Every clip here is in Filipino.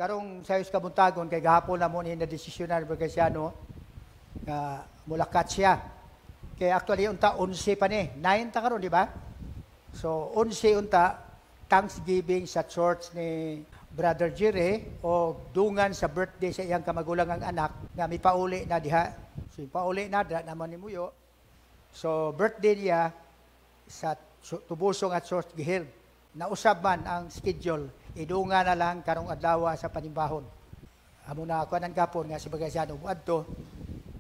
karong sayos kabuntagon kay gahapon na mo ni na desisyonan Bergasiano nga mulakat siya. Kay actually unta 11 pa ni, 9 ta karon di ba? So 11 unta Thanksgiving sa church ni Brother Jerry o dungan sa birthday sa iyang kamagulang ang anak nga may pauli na diha. So pauli na da naman ni Muyo. So birthday niya sa tubusong at church gihil. Nausab man ang schedule, idunga na lang karong adlaw sa panimbahon. Amo na ako nang gapon nga si Bergasiano adto.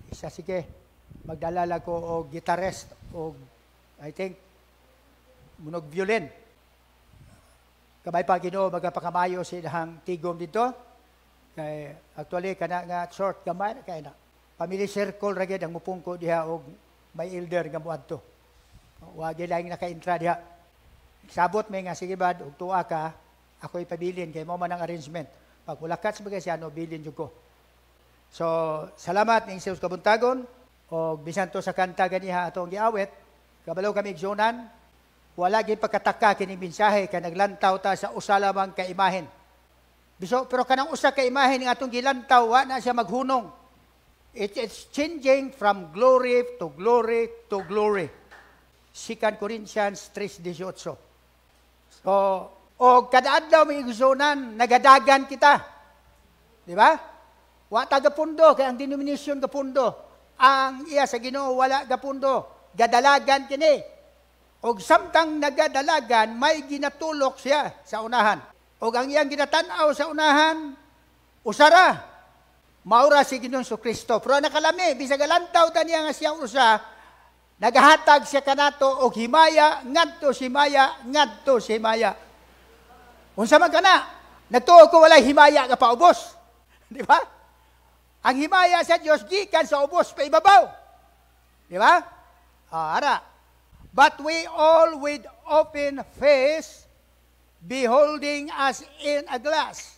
Isa sige, magdalala ko og guitarist o I think munog violin. Kabay pa Ginoo magapakamayo sa ilang tigom dito. Kay actually kana nga short gamay kay na. Family circle ra gyud ang mupungko diha og may elder nga muadto. Wa gyud lang naka-intra diha. Sabot may nga sige bad og tuwa ka, ako ipabilin kay mo man ang arrangement. Pag mulakat sa Bergasiano bilin jud ko. So salamat ning Sayos Kabuntagon og bisan to sa kanta ganiha atong giawit, kabalo kami igsunan. Wala gyud pagkataka kini mensahe kay naglantaw ta sa usa lamang ka imahen. Pero kanang usa ka imahen nga atong gilantaw wa na siya maghunong. It's changing from glory to glory to glory. 2 Corinthians 3:18. So, o kada adlaw may igsunan nagadagan kita. Di ba? Wa ta gapundo kay ang denomination gapundo. Ang iya sa Ginoo wala gapundo. Gadalagan kini. Og samtang nagadalagan, may ginatulok siya sa unahan. Og ang iyang ginatanaw sa unahan, usara. Maura si Ginoong Kristo. Pero nakalami, bisag alantaw ta niya nga siya usa, nagahatag siya kanato og himaya, ngadto si himaya, ngadto si himaya. Unsa man kana? Nagtuo ko walay himaya nga paubos. Di ba? Ang himaya sa Dios gikan sa ubos pa ibabaw. Di ba? Ara. But we all with open face, beholding as in a glass,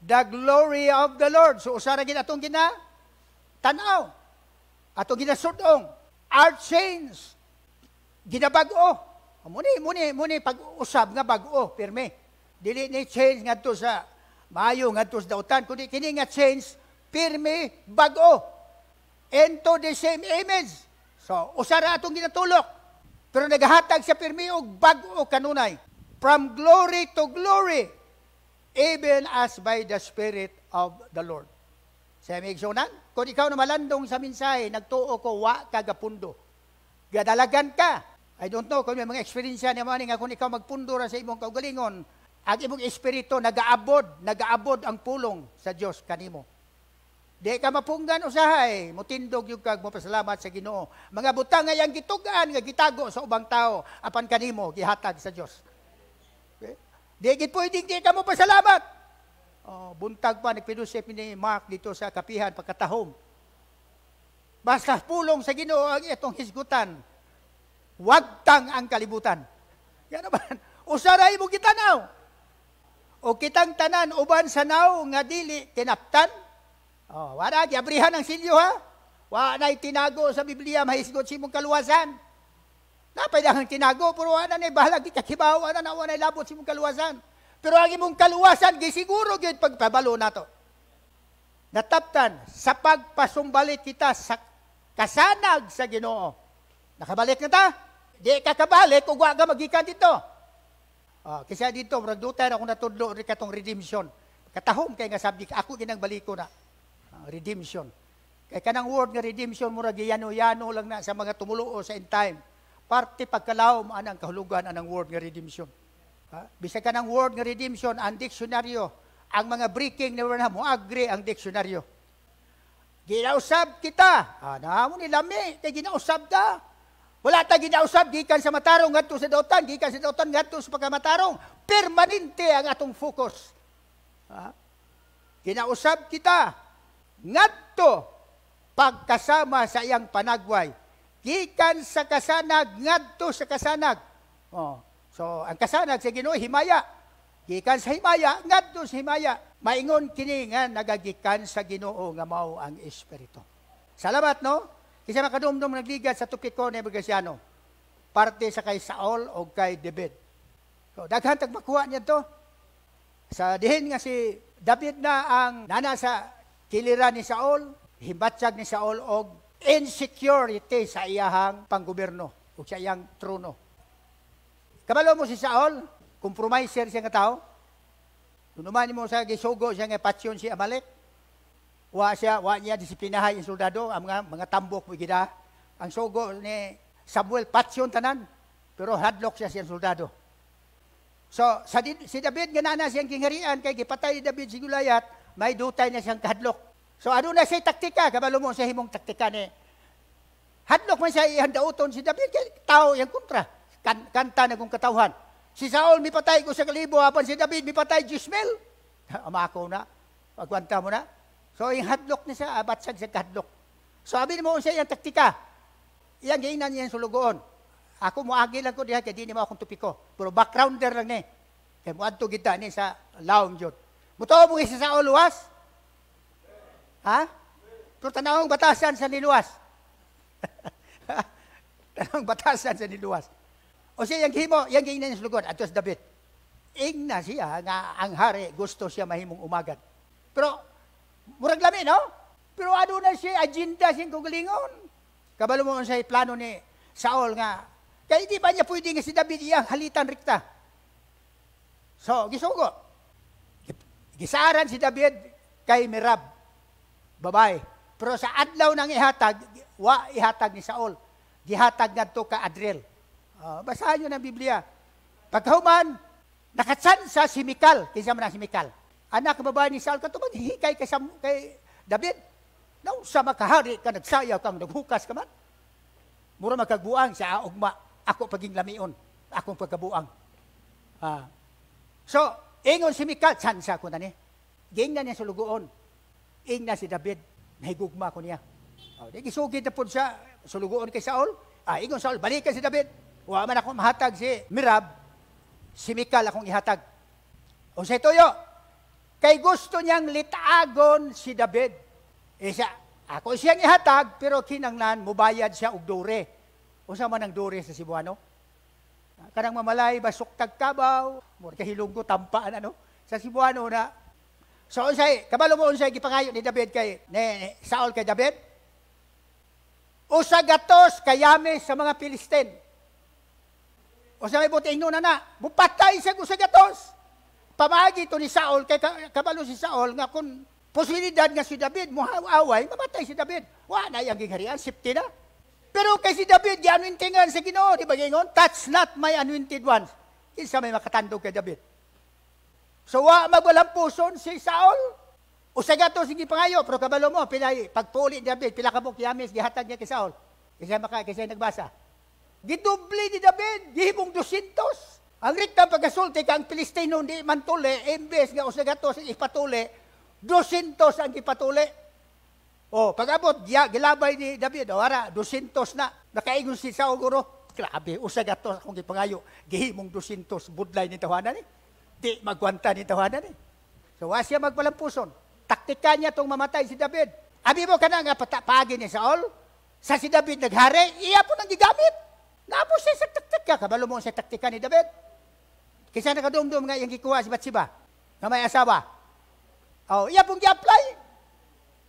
the glory of the Lord. So, usara gina atong tanaw, atong ginasudong, our chains, ginabag-o. Muni, pag-usab nga bag-o, pirme. Dili ni change nga to sa maayo nga to sa dautan, kundi kini nga change, pirme, bag-o. Into the same image. So, usara atong ginatulok. Pero nagahatag sa pirmi og bag-o kanunay. From glory to glory, even as by the Spirit of the Lord. Sa may igsunan, kung ikaw na malandong sa mensahe, nagtuo ko, wa kagapundo. Gadalagan ka. I don't know kung may mga experience niya man nga kung ikaw magpundo ra sa imong kaugalingon, ang imong espiritu nagaabod ang pulong sa Dios kanimo. Di ka mapunggan usahay, mutindog yung kag mo pasalamat sa Ginoo. Mga butang nga yang gitugan nga gitago sa ubang tao apan kanimo gihatag sa Dios. Okay? Di gid pwedeng di ka mo pasalamat. Buntag pa nagpidusip ni Mark dito sa kapihan pagkatahom. Basta pulong sa Ginoo ang itong hisgutan. Wagtang ang kalibutan. Yan naman. Usaray mo gitanaw. O kitang tanan uban sa naw nga dili kinaptan. Wala, giabrihan ang silyo ha. Wala tinago sa Biblia, mahisgot si mong kaluwasan. Napaydahang tinago, pero wala na bahalag di kakibaw, wala na labot si mong kaluwasan. Pero ang imong kaluwasan, gisiguro yun pagpabalo na to. Nataptan, sa pagpasumbalit kita sa kasanag sa Ginoo. Nakabalik na ta? Di ka kabalik, ug wa ka magikan dito. Kasi dito, magdutan ako natudlo rin katong redemption. Katahom kay nga sabdik, ako ginang baliko na. Redemption. Kay kanang word nga redemption mura giyano-yano lang na sa mga tumuluo sa end time. Parte pagkalawom anang kahulugan anang word nga redemption. Bisag kanang word nga redemption ang diksyonaryo, ang mga breaking na wala mo agree ang diksyonaryo. Ginausab kita. Namo ni lami kay ginausab ta. Wala ta ginausab gikan sa matarong ngadto sa dautan, gikan sa dautan ngadto sa pagkamatarong. Permanente ang atong focus. Ginausab kita. Ngadto pagkasama sa iyang panagway. Gikan sa kasanag, ngadto sa kasanag. So, ang kasanag sa Ginoo, himaya. Gikan sa himaya, ngadto sa himaya. Maingon kini nga nagagikan sa Ginoo nga mao ang Espiritu. Salamat, no? Kasi makadumdum nagligat sa tupik ko ni Bergasiano. Parte sa kay Saul o kay David. So, daghan tagmakuha niya to. Sa dihin nga si David na ang nana sa kiliran ni Saul, himbatsag ni Saul og insecurity sa iyahang panggobyerno o sa iyang trono. Kabalo mo si Saul, compromiser siya nga tao. Tunuman mo sa gisugo siya nga patsyon si Amalek. Wa niya disiplinahay ang soldado, ang mga tambok mo gida. Ang sugo ni Samuel patsyon tanan, pero hadlock siya siyang soldado. So, si David nga nana siyang kingharian, kay gipatay ni David si Goliath, may dutay na siyang kahadlok. So, ano na siya taktika, kabalo mo sa himong taktika ni hadlok man siya ihandauton si David, kay tao yung kontra. Kanta na kong katawhan. Si Saul, mipatay ko sa kalibo, hapan si David, mipatay 10,000. Amako na, pagwanta mo na. So, yung hadlok na siya, batsag sa kahadlok. So, sabi mo siya yung taktika. Iyang giingnan niya yung sulugoon. Ako, muagi lang ko diha, kaya di ni mo akong tupiko. Pero backgrounder lang ni. Kaya muadto kita ni sa laong Diyod. Muto mo isa sa luwas? Ha? Pero tanawang batasan sa niluwas. Tanawang batasan sa niluwas. O siya, yung himo, yung giingnan yung sulugoon. Atos David. Ingna siya nga ang hari, gusto siya mahimong umagad. Pero, murag lami, no? Pero ano na siya, agenda siyang kugalingon. Kabalo mo sa plano ni Saul nga, kaya hindi ba niya pwede nga si David iyang halitan rikta? So, gisugo. Gisaran si David kay Merab, babae. Pero sa adlaw nang ihatag, ihatag ni Saul. Gihatag nga to ka Adriel. Basahin nyo ng Biblia. Pagkahuman, nakatsansa si Mikal. Kinsa man ang si Mikal? Anak babae ni Saul, katubag hikay kay David. Nung sa makahari ka, nagsayaw kang naghukas ka man. Mura magkaguang sa ugma. Ako paging lamion. Akong pagkabuang. So, ingon si Mikal, tsansa ko na ni. Gingnan niya sa lugoon. Ingna si David. Nahigugma ko niya. Gisugid na po siya sa lugoon kay Saul. Ingon Saul, balikan si David. Wa man akong mahatag si Merab. Si Mikal akong ihatag. O sa ituyo, kay gusto niyang litagon si David. Ako siyang ihatag, pero kinanglan, mubayad siya og dure. Unsa man ang dure sa Cebuano? Kanang mamalay, basok tagkabaw, mura kahilunggo, tampaan, sa Cebuano na. So, unsay, kabalo mo unsay gipangayo ni David ni Saul kay David? Usagatos kayame sa mga Filistin. O sa may buting na, mupatay siya usagatos. Pamagi ito ni Saul, kay kabalo si Saul, nga kung posibilidad nga si David, muhawaway, mamatay si David. Wala yung gingharian, safety na. Pero kay si David, gi-anointingan sa Ginoo, di ba gingon? Touch not my anointed ones. Kinsa may makatandog kay David. So, magwalang puson si Saul. Usagatos, sige pangayo, pero kabalo mo, pagpuli ni David, pila kabok yamis, gihatag niya kay Saul. Kasi nagbasa. Gidubli ni David, gihimong 200. Ang riktang pagkasulti ka, ang Pilistino hindi man tuli, imbes nga usagatos ang ipatuli, 200 ang ipatuli. Pag-abot, gilabay ni David, wala, 200 na. Nakaingon si Saul guro, grabe, usagatos akong ipangayo, gihimong 200, budlay ni tawanan eh. Di magwanta ni tawanan eh. So, siya magpalampuson. Taktika niya itong mamatay si David. Abi mo ka na nga patapagin ni Saul, sa si David naghari, iya po nang gigamit. Napo siya sa taktika. Kabalo mo sa taktika ni David. Kisa nakadumdum nga yung kikuha si Batsiba, na may asawa. Iya pong gi-apply.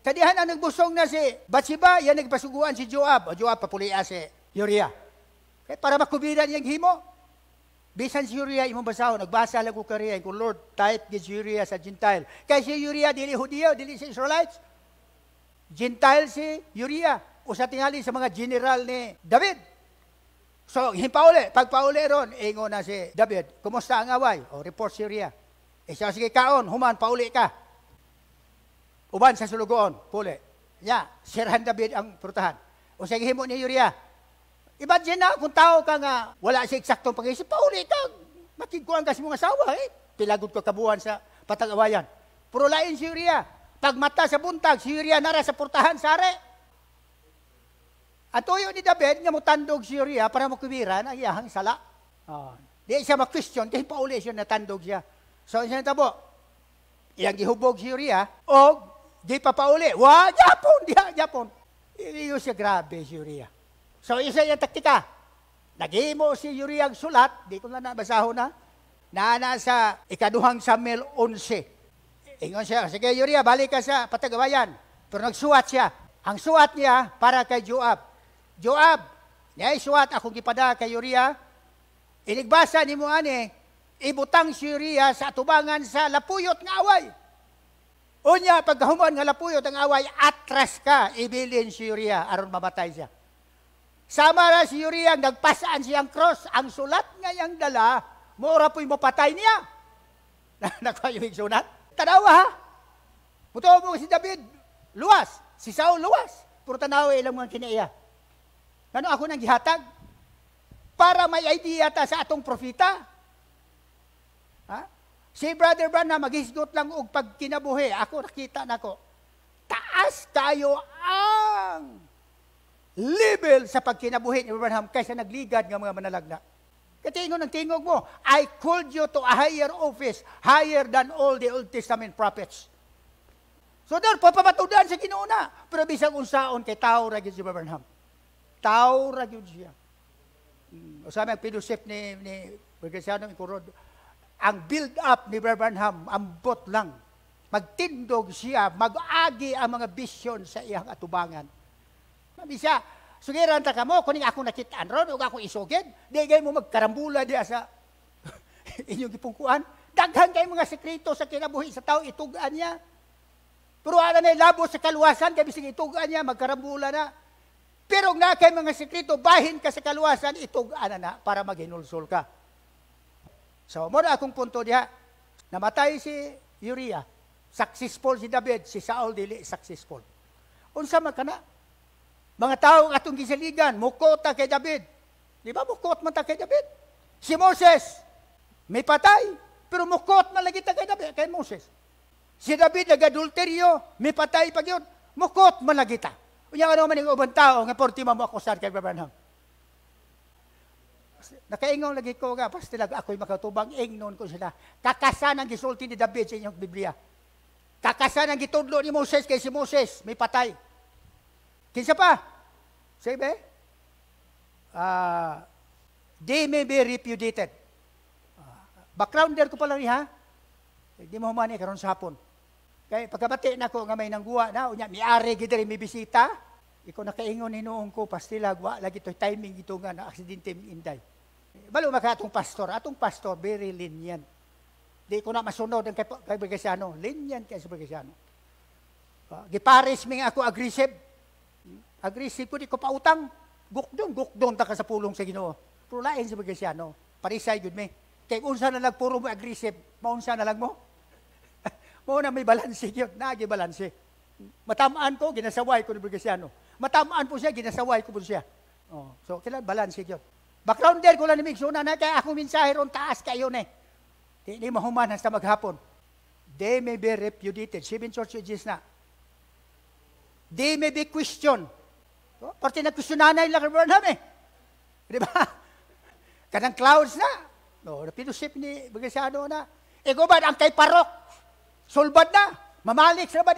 Kadihan ang nagbusong na si Batsiba, yan nagpasuguan si Joab. Joab papulia si Uriah. Kaya para makubiran yung himo. Bisan si Uriah, imong basaho, nagbasa lang ko kariya, kung Lord, type gid si Uriah sa Gentile. Kaya si Uriah, dili Hudiyo, dili si Israelites. Gentile si Uriah. O sa tingali sa mga general ni David. So, pagpauli ron, ingo na si David, kumusta ang away? Report si Uriah. Siya, sige kaon, human, pauli ka. Uban sa sulugoon, puli. Sirhan David ang prutahan. O sige himo ni Uriah. Imagine na, kung tao ka nga, wala siya eksaktong pag-isip, pauli ka, makikuhan ka sa mga asawa, pilagod ko kabuhan sa patag-awayan. Pero lain si Uriah. Pagmata sa buntag, si Uriah nara sa purtahan, sare. At tuyo ni David, nga mutandog si Uriah para makubiran ang iyahang sala. Di siya mag-question, kasi pauli siya natandog siya. So, siya natabo, iyang gihubog si Uriah, o di pa pauli. Japon. Iyo siya grabe si Uriah. So, isa yung taktika. Naghimo si Uriah ang sulat, di ko na nabasaho na, sa ikaduhang Samuel 11. Ingon siya, sige Uriah, balik ka sa patagawayan. Pero nagsuwat siya. Ang suwat niya para kay Joab. Joab, niya suwat akong gipada kay Uriah. Inigbasa ni mo ani, ibutang si Uriah sa atubangan sa lapuyot nga away. Unya, pagkahuman nga lapuyot ang away, atras ka, ibilin si Uriah, aron mamatay siya. Sama na si Uriah, nagpasaan siyang cross. Ang sulat nga yang dala, mura po'y mapatay niya. Nakuha yung sulat. Tanawa ha? Mutuwa mo si David, luwas. Si Saul, luwas. Puro tanawa ilang mga kinaiya. Ano ako nang gihatag? Para may idea ta sa atong propita. Ha? Si Brother Branham, maghisgot lang og pagkinabuhi. Ako nakita nako. Taas kayo ang level sa pagkinabuhi ni Branham kaysa nagligad ng mga manalagna. Katingon ang tingog mo, I called you to a higher office, higher than all the Old Testament prophets. So doon, papapatudan sa kinuuna. Pero bisang unsaon kay tao ra gyud si Branham. Tao ra gyud siya. Usami ang fellowship ni Bergesiano Ikurod. Ang build-up ni Branham, ambot lang. Magtindog siya, mag-agi ang mga vision sa iyang atubangan. Mabi siya, sugiran ta ka mo, kuning ako nakitaan ron, o ako isugid, di kayo mo magkarambula diya sa inyong gipungkuan. Daghan kayo mga sekreto sa kinabuhi sa tao, itugaan niya. Pero ano na labo sa kaluwasan, kaya bising itugaan niya, magkarambula na. Pero nga kay mga sekreto, bahin ka sa kaluwasan, itugaan na para maghinulsol ka. So, muna akong punto diha, namatay si Uriah, successful si David, si Saul dili successful. Unsa man kana? Mga tao atong gisaligan, mukota kay David. Di ba mukot man ta kay David? Si Moses, may patay, pero mukot man lagi ta kay David, kay Moses. Si David nag-adulteryo, may patay pa yun, mukot man lagi ta. Unya ano man yung ubang tao, nga porti mo akusar kay Branham. Nakaingon lagi ko nga, basta lang ako'y makatubang, ingnon ko sila. Kakasan ang gisulti ni David sa inyong Biblia. Kakasan ang gitudlo ni Moses kay si Moses, may patay. Kinsa pa? Sabi, they may be repudiated. Backgrounder ko pala rin ha. Hindi mo humani karon sa hapon. Kaya pagkabati na ko nga may nangguwa na, unya, may-ari gitari, may bisita. Ikaw nakaingon hinuong ko, pastilag, wa lagi ito'y timing ito nga na aksidente inday. Balo maka atong pastor, very lenient. Di ko na masunod ang kay Bergesiano, lenient kay sa Bergesiano. Giparis mi ako aggressive. Aggressive ko, di ko pautang. Gukdon ta ka sa pulong sa Ginoo. Pero lain sa Bergesiano, parisay yun mi. Kaya unsa na lang puro mo aggressive, maunsa na lang mo. Mo na may balanse yun, nagi balanse. Matamaan ko, ginasaway ko ni Bergesiano. Matamaan po siya, ginasaway ko po siya. Oh, so, kailan balanse yun. Backgrounder ko lang ni Migsuna na, kaya ako minsahe ron taas kayo na. Hindi mahumanas na maghapon. They may be repudiated. 7 church ages na. They may be questioned. So, parte nag-questionanay lang Branham eh. Di ba? Kanang clouds na. No, napilusip ni Bergesiano na. Ego ba, ang kay parok. Sulbad na. Mamalik sa ba?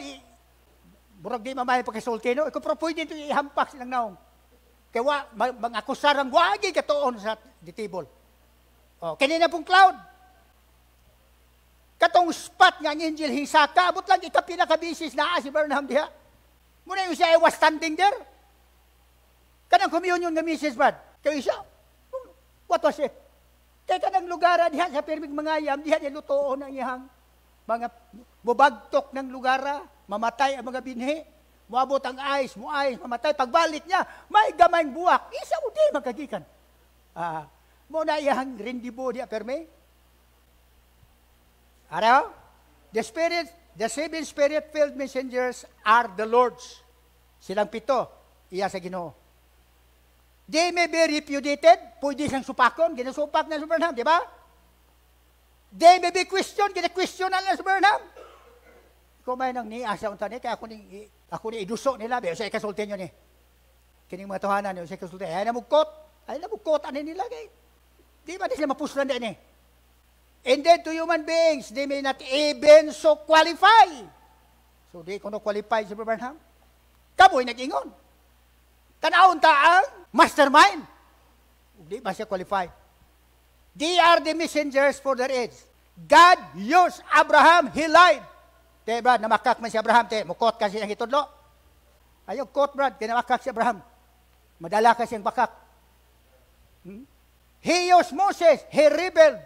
Burag di mamalik pagkasulti, no? Iko pero pwede ito ihampak silang naong. Kaya mga akusarang wagi katoon sa ditibol. O, kanina pong cloud. Katong spot nga ang angel hisaka, abot lang ikapinakabisis na si Branham diha. Muna yung siya, I was standing there. Kanang communion nga Mrs. Brad. Kaya siya, what was it? Kaya kanang lugar diha sa pirmig mga yam, diha niya lutoon ang iyang mga bubagtok ng lugara, mamatay ang mga binhi, muabot ang ice, mamatay. Pagbalik niya, may gamayng buwak. Isa o di magkagikan. Muna iyang rindibo di aperme. Araw? The 7 spirit-filled messengers are the Lord's. Silang 7, iya sa Ginoo. They may be repudiated, pwede siyang supakon, ginasupak na sa Branham, di ba? They may be questioned, gina-question na sa Branham. Kung may nang niasa unta ni, kaya ako ni iduso nila, pero sa ikasulti nyo ni. Kining mga tuhanan nyo, sa ikasulti, ay namugkot, ano nila, kay. Di ba, di sila mapuslan din eh. And then to human beings, they may not even so qualify. So, di ko no-qualify si Branham. Kamoy nag-ingon. Tanawon ta ang mastermind. Di ba siya qualify? They are the messengers for their age. God used Abraham, he lied. Te, Brad, namakak man si Abraham, te, mukot kasi ang itudlo. Ayaw, kot, Brad, kinamakak si Abraham. Madala kasi ang bakak. He used Moses, he rebelled.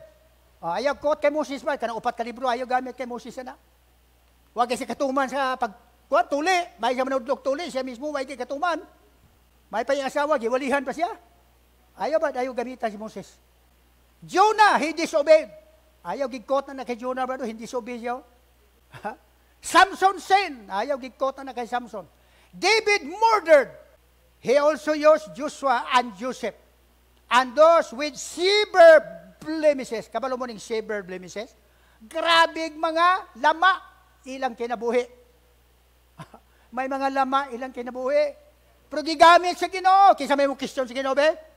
Ayaw, kot kay Moses, Brad, kanang upat ka libro, ayaw gamit kay Moses na. Huwag kasi katuman sa tuli. May siya manudlog tuli, siya mismo, huwag kay katuman. May pa yung asawa, giwalihan pa siya. Ayaw, Brad, ayaw gamitan si Moses. Jonah, he disobeyed. Ayaw, gigkot na kay Jonah, Brad, hindi disobey siya. Samson sin. Ayaw gigkot na kay Samson. David murdered. He also used Joshua and Joseph. And those with severe blemishes. Kabalo mo ning severe blemishes? Grabing mga lama ilang kinabuhi. May mga lama ilang kinabuhi. Pero gigamit sa Ginoo. Kinsa may mo question sa Ginoo, be?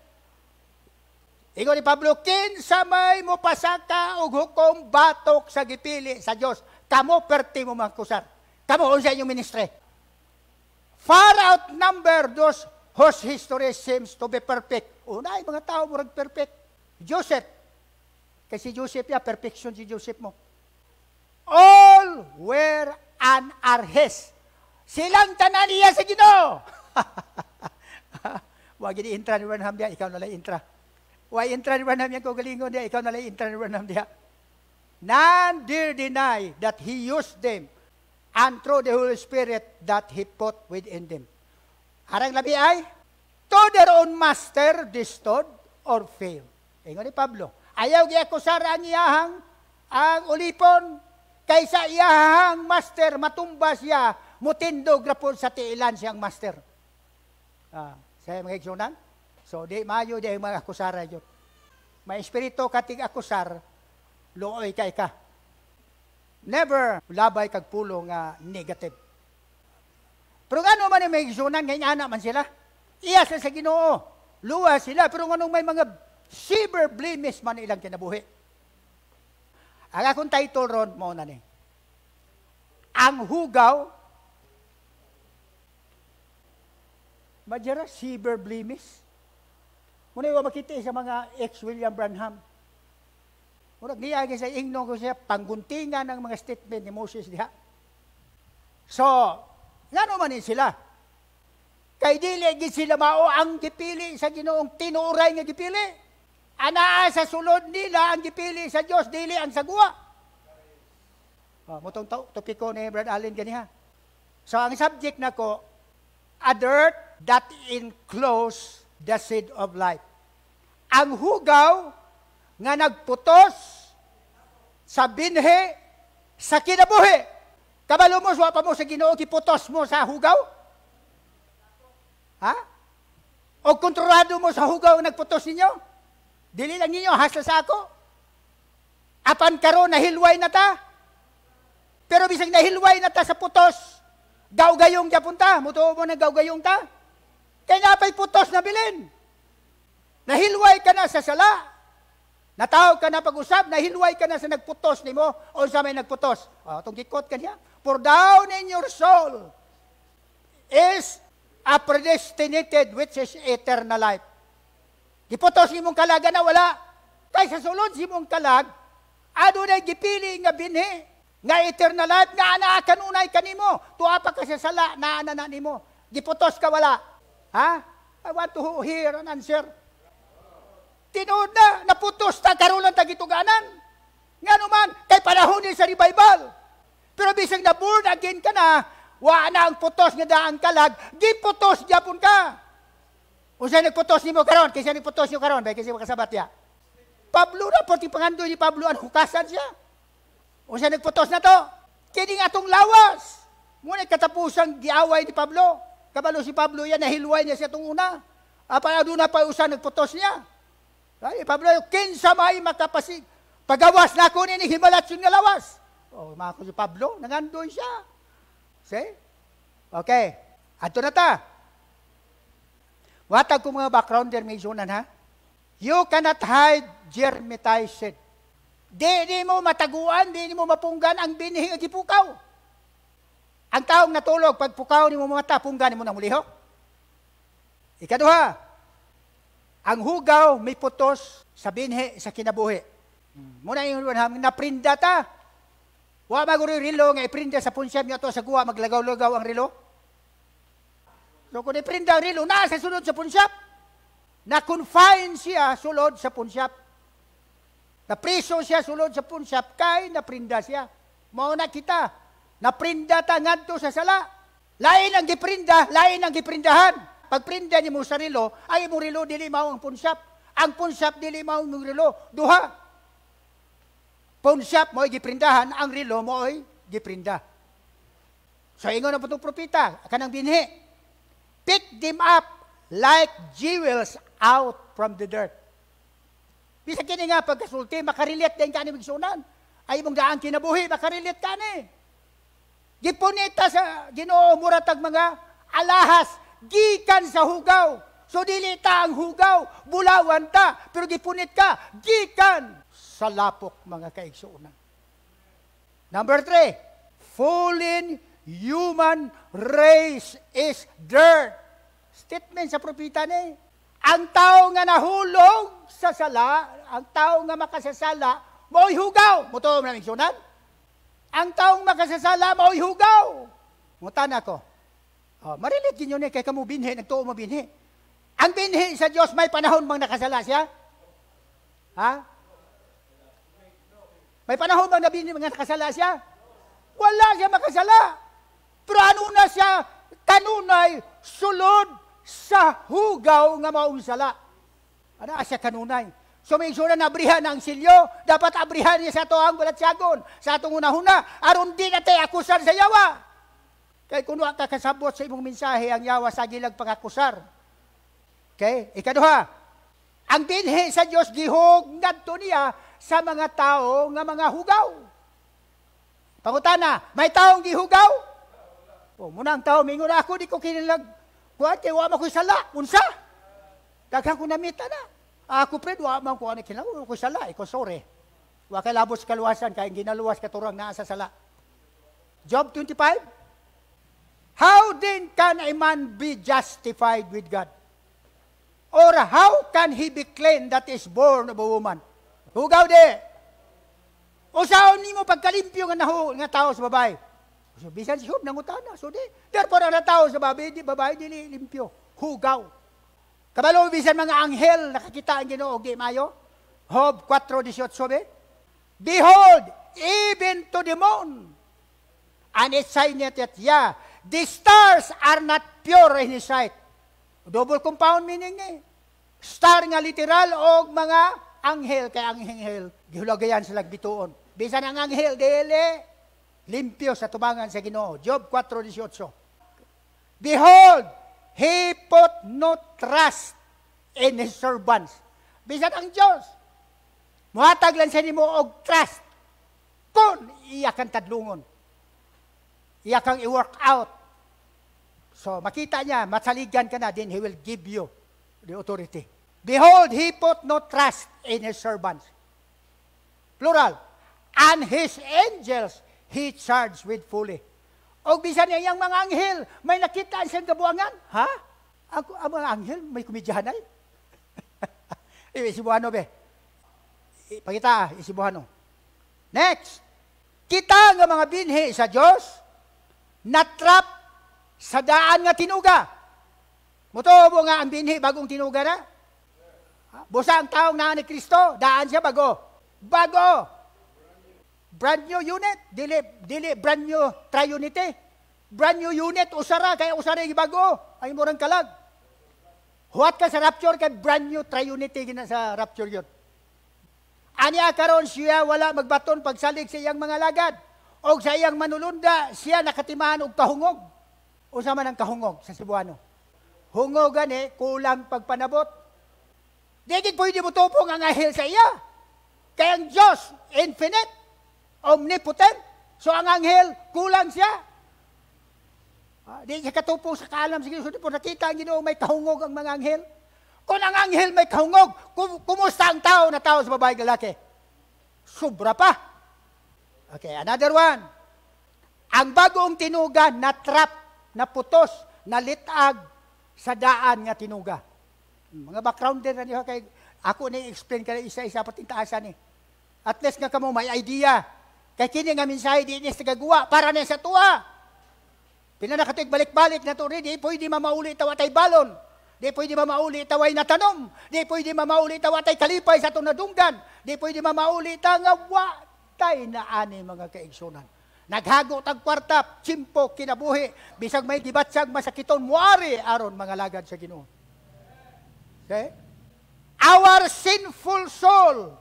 Ingon ni Pablo, kinsa may mo pasaka og hukom batok sa gipili sa Dios. Kamo perti mo makusar. Kamo unsa inyong ministry. Far outnumber those whose history seems to be perfect. Unay mga tao murag perfect. Joseph. Kasi Joseph ya, perfection si Joseph mo. All were and are his. Silang tanan niya sa Ginoo. Wag gid intra ni Branham dia, ikaw na lang intra. Why intra ni Branham yan ko galingon dia, ikaw na lang intra ni Branham dia. None dare deny that he used them and through the Holy Spirit that he put within them. Harang labi ay, to their own master destroyed or failed. Ingon ni Pablo, ayaw giakusar ang iyahang ang ulipon, kaysa iyahang master matumba siya, mutindog rapon sa tiilan siyang master. Saya mga igsunan? So, di mayo di mga akusara yun. May espiritu katig akusar, looy kay ka. Never labay kag pulo nga negative. Pero ano man yung may igsunan, ngayon anak man sila. Iyas sa Ginoo. Luwa sila, pero anong may mga severe blemishes man ilang kinabuhi. Ang akong title ron, mo na ni. Ang hugaw, madjara severe blemishes. Muna yung makita sa mga ex-William Branham. Muna niyagi sa ingno ko siya, pangguntingan ng mga statement ni Moses diha. So, ngano man sila? Kay dili gid sila mao ang gipili sa Ginoong tinuray nga gipili. Anaa sa sulod nila ang gipili sa Dios, dili ang sagwa. Mutong topiko ni Brad Allen ganiha. So ang subject nako, a dirt that enclose the seed of life. Ang hugaw nga nagputos sa binhi sa kinabuhi. Kabalo mo, wa pa mo sa Ginoo, kiputos mo sa hugaw? Ha? O kontrolado mo sa hugaw nagputos ninyo? Dili lang ninyo, hasla sa ako. Apan karon nahilway na ta. Pero bisag nahilway na ta sa putos, gawgayong japon ta. Mutuo mo na gawgayong ta. Kaya napay putos na bilin. Nahilway ka na sa sala. Natawag ka na pag-usap, nahilway ka na sa nagputos ni mo, o sa may nagputos. Itong gikot ka niya. For down in your soul is a predestinated which is eternal life. Giputos ni mong kalaga na wala. Kaya sa sulod si mong kalag, ano na gipili nga binhi, nga eternal life, nga anaakan unay ka ni mo. Tuwa pa ka sa sala, naana ni mo. Giputos ka wala. Ha? I want to hear an answer. Tinood na, naputos ta, karoon lang tagituganan. Nga naman, kay panahon ni sa revival. Pero bisag na born again ka na, wa na ang putos nga daan kalag, giputos japon ka. Unsa nagputos nimo karon? Kaysa nagputos niyo karon, bay kasi makasabat ya. Pablo na po, pangandoy ni Pablo, ang hukasan siya. Unsa nagputos na to? Kining atong lawas. Muna katapusang giaway ni Pablo. Kabalo si Pablo yan, nahilway niya siya itong una. Doon na pa usan nagputos niya. Ay, Pablo, kinsa may makapasig. Pagawas na ako ni himalat yung lawas. Mga ko si Pablo, nangandoy siya. See? Okay. Ato na ta. Watag ko mga background dermisunan, ha? You cannot hide germatized seed. Di mo mataguan, di mo mapunggan ang binhi nga gipukaw. Ang taong natulog, pag pukaw ni mo mata, punggan mo na mulihok. Ikaduha, ang hugaw may putos sa binhi sa kinabuhi. Muna yung naprinda ta. Wa maguro rilo nga iprinda sa punsyab niya to sa guwa maglagaw-lagaw ang rilo. So kung iprinda ang rilo na sa sulod sa punsyab, na-confine siya sulod sa punsyab. Na-priso siya sulod sa punsyab kay naprinda siya. Mao na kita, naprinda ta ngadto sa sala. Lain ang giprinda, lain ang giprindahan. Pag prinda ni mo sa rilo, ay mo rilo dili mao ang punsyab. Ang punsyab dili mao ang rilo, duha. Punsyab mo ay giprindahan, ang rilo mo ay giprinda. So, ingon na po itong propita, kanang binhi, pick them up like jewels out from the dirt. Bisa kini nga pagkasulti, makarilit din ka ni Migsunan. Ay mong daan kinabuhi, makarilit ka ni. Gipunita sa Ginoo muratag mga alahas, gikan sa hugaw. So, dili ta ang hugaw, bulawan ta, pero gipunit ka, gikan sa lapok, mga kaigsuunan. Number 3, fallen human race is dirt. Statement sa propita ni. Ang tao nga nahulog sa sala, ang tao nga makasasala, mo'y hugaw. Muto mo na migsunan? Ang taong makasasala, mo'y hugaw. Mutan ako. Marilit din yun kay kamu binhi, nagtuo mo binhi. Ang binhi sa Diyos, may panahon bang nakasala siya? Ha? May panahon bang nabini mga nakasala siya? Wala siya makasala. Pero ano na siya kanunay sulod sa hugaw nga maong sala. Ano siya kanunay? So may isura na abrihan ng silyo, dapat abrihan niya sa toang balatsagon, sa atong una-huna, aron di na tayo akusar sa yawa. Kaya kung ka kasabot sa imong mensahe, ang yawa sa gilag pangakusar. Okay? Ikaduha, ang binhi sa Diyos gihog ngadto niya sa mga tao nga mga hugaw. Pangutana, may taong gihugaw? O, muna ang tao, mingon ako, di ko kinilag. Kuwate, wa man ko sala. Unsa? Daghang ko namita na. Ako, Fred, wa man ko kinilag. Wa ko sala, iko sorry. Wa kay labos kaluwasan, kaya ginaluwas katurang naa sa sala. Job 25. How then can a man be justified with God? Or how can he be clean that is born of a woman? Hugaw di. O saan ni mo pagkalimpyo nga tao sa babae? So, bisan si Job nangutana. So di. Therefore, ang tao sa babae dili limpyo. Hugaw. Kabalo, bisan mga anghel, nakakita ang Ginoo, di mayo? Job 4:18. Behold, even to the moon, and it shineth yet, yeah, the stars are not pure in His sight. Double compound meaning ni. Star nga literal o mga anghel, kay ang anghel, gihulagayan sila bituon. Bisan ang anghel, dili, limpyo sa tubangan sa Ginoo. Job 4:18. Behold, he put no trust in his servants. Bisan ang Diyos, muhatag lang sa nimo og trust. Kung iya kang tadlungon, iya kang i-work out. So, makita niya, masaligan ka na, then He will give you the authority. Behold, He put no trust in His servants. Plural. And His angels He charged with fully. O bisan niya yung mga anghel, may nakita siyang kabuangan. Ha? Ang mga anghel, may kumidyahanay? Isibuhano be. Pagita, isibuhano. Next. Kita nga mga binhi sa Diyos, natrap sa daan nga tinuga. Mutubo nga ang binhi bagong tinuga na. Busa ang taong na ni Kristo, daan siya bago. Bago. Brand new unit. Dili brand new tri-unity. Brand new unit, usara, kaya usara yung bago. Ay murang kalag. Huwat ka sa rapture, kay brand new tri-unity gina sa rapture yun. Anya karon siya wala magbaton pagsalig sa iyang mga lagad. O sa iyang manulunda, siya nakatimahan og kahungog. Usa man ang kahungog sa Cebuano. Hungogan kulang pagpanabot. Di pwede mo tupong ang ahil sa iya. Kaya ang Diyos, infinite, omnipotent. So ang anghel, kulang siya. Di siya katupong sa kaalam. Sige, so di po nakita ang Ginoo may kahungog ang mga anghel. Kung ang anghel may kahungog, kumusta ang tao na tao sa babae lalaki? Sobra pa. Okay, another one. Ang bagong tinuga na trap, na putos, na litag sa daan nga tinuga. Mga background din na niyo kay ako na i-explain ka isa-isa pating taasan ni. At least nga kamo may idea Kay kini nga mensahe di niya gagawa para na sa tuwa. Pinanakatoy balik-balik na to, di pwede mamauli tawa tay balon. Di pwede mamauli taway natanom. Di pwede mamauli tawa tay kalipay sa itong nadunggan. Di pwede mamauli ta nga watay na ani mga kaigsunan. Naghago tag kwarta, chimpo, kinabuhi. Bisag may gibatsag masakiton, muari aron mga lagad sa Ginoo. Okay? Our sinful soul.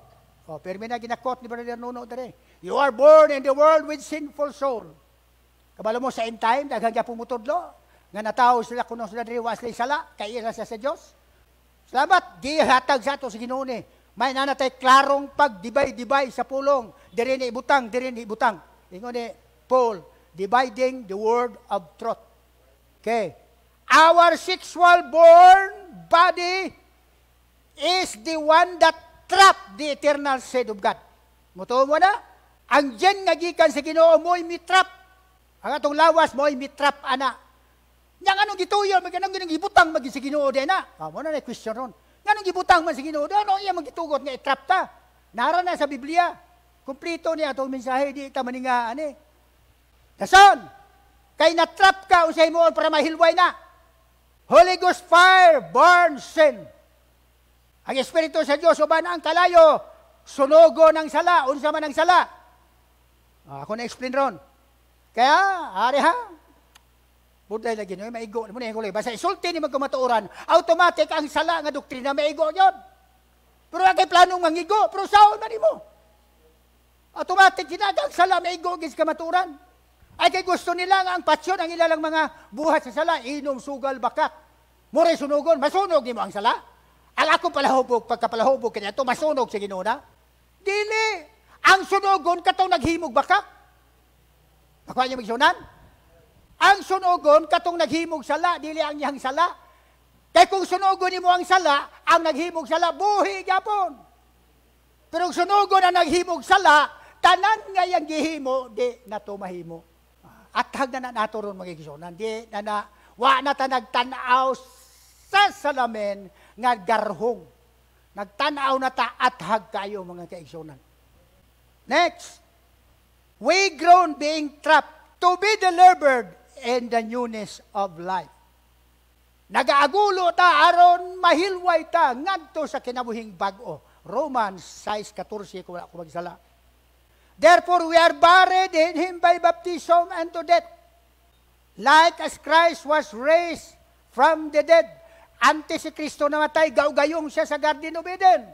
O, pero may na ginakot ni Brother Nuno dere. You are born in the world with sinful soul. Kabalo mo sa end time, daghang gyapon mutudlo, nga natawo sila kuno sila diri wa sila sala, kay ira sa Dios. Salamat, gihatag sa ato sa Ginoo ni. May nanatay klarong pagdibay-dibay sa pulong, diri ni ibutang, diri ni ibutang. Ingon ni Paul, dividing the word of truth. Okay. Our sexual born body is the one that trap the eternal seed of God. Mutuo mo na? Ang gen nga gikan sa Ginoo mo'y mitrap. Ang atong lawas mo'y mitrap, ana. Yang anong gituyo, anong gibutang magi sa Ginoo din na? Mo na question ron. Anong gibutang man sa Ginoo din? Ano iya magitugot nga itrap ta? Nara na sa Biblia. Kumplito ni atong mensahe di ta maninga ani. Dason, kay natrap ka usay mo para mahilway na. Holy Ghost fire burns sin. Ang Espiritu sa Diyos, uban ang kalayo, sunugo ng sala, unsa man ang sala. Ako na-explain ron. Kaya, ari ha, buday lagi nyo, maigo, muna yung kulay. Basta isulti ni magkumatuuran, automatic ang sala nga doktrina, maigo yun. Pero ang planong mangigo, pero saan man mo? Automatic, sinagang sala, maigo, gis kamaturan. Ay kay gusto nila nga ang patsyon, ang ilalang mga buhat sa sala, inom, sugal, bakak. Muray sunugon, masunog ni mo ang sala. Ang ako palahubog, pagkapalahubog kanya ito, masunog sa Ginoo na. Dili. Ang sunugon, katong naghimog bakak. Nakuha niya magsunan? Ang sunugon, katong naghimog sala, dili ang niyang sala. Kaya kung sunugon ni mo ang sala, ang naghimog sala, buhi gyapon. Pero kung sunugon ang naghimog sala, tanan nga yung gihimo, di na to mahimo. At hag na nato ron magigisunan, di na wa na ta nagtanaw sa salamin nga garhong. Nagtanaw na ta at hag kayo mga kaigsunan. Next, we grown being trapped to be delivered in the newness of life. Nagaagulo ta aron mahilway ta ngadto sa kinabuhing bag-o. Romans 6:14 kung ako magsala. Therefore we are buried in Him by baptism unto death, like as Christ was raised from the dead. Ante si Kristo namatay, gaw-gayong siya sa Garden of Eden.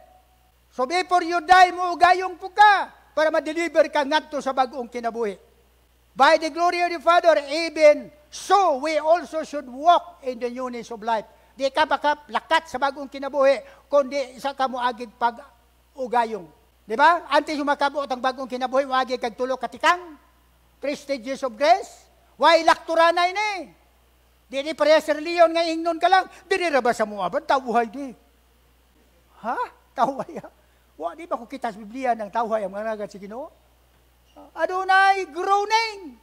So before you die, mo gayong po ka para ma-deliver ka ngadto sa bagong kinabuhi. By the glory of the Father, even so we also should walk in the newness of life. Di ka baka lakat sa bagong kinabuhi, kundi isa ka moagig pag-ugayong. Di ba? Ante sumakabot ang bagong kinabuhi, moagig kag tulo katikang, 3 stages of grace. Why lakturanay ni? Di pareha sa reliyon nga ingnon ka lang. Dinira ba sa mga ba? Tawhay di. Ha? Tawhay ha? Wa, di ba kung kita sa Biblia ng tawhay ang mga nagad sa Ginoo? Adunay groaning.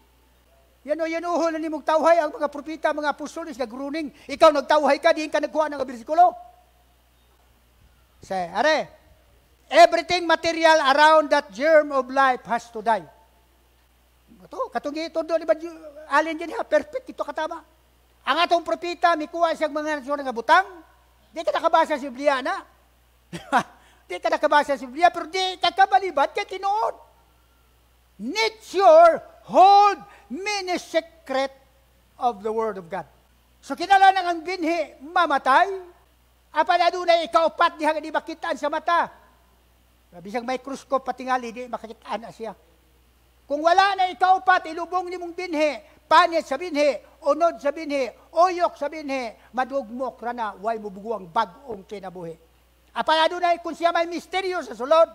Yan-uhol na ni mong tawhay ang mga propita, mga apostolis na groaning. Ikaw nagtawhay ka, di ka nagkuha ng bersikulo. Say, are, everything material around that germ of life has to die. Ito, katungi ito doon, alin dyan ha, perfect, ito katama. Ang atong propita, may kuha siyang mga nasyon nga butang, di ka nakabasa sa Biblia na. Di ka nakabasa sa Biblia, pero di ka kabalibad kay tinuod. Nature hold many secret of the Word of God. So kinalanan ang binhi, mamatay, apan adunay ikaupat diha di makitaan sa mata. Bisag microscope patingali, di makakitaan na siya. Kung wala na ikaupat, ilubong ni mong binhi, panit sa binhi, unod sa binhi, oyok sa binhi, madugmok rana, way mubuguang bagong kinabuhi. Apan adunay kung siya may misteryo sa sulod.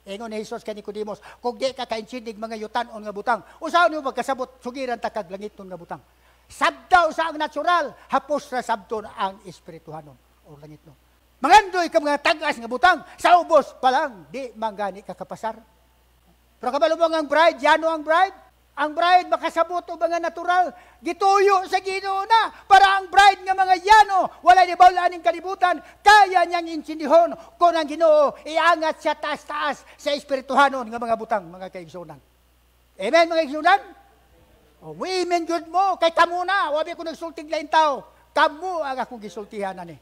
Ingon ni Jesus kay Nicodemus, kung di ka kainsindig mga yutan-on nga butang, usaon mo magkasabot, sugiran takag langiton nga butang. Sabdaw sa ang natural, hapos na sabton ang espirituhanon o langiton. Mangandoy ka mga tagas nga butang, sa ubos pa lang, di manggani kakapasar. Pero kabalo mo ang bride, yano ang bride? Ang bride makasabot o mga natural, gituyo sa Ginoo na, para ang bride nga mga yano, wala ni bawlaan ng kalibutan, kaya niyang insindihon kung ang Ginoo iangat siya taas-taas sa espirituhanon nga mga butang, mga kaigsunan. Amen, mga kaigsunan? Oh, women good mo, kay kamo na, wabi ko nagsulting lain tao, kamo ang akong gisultihan na ni.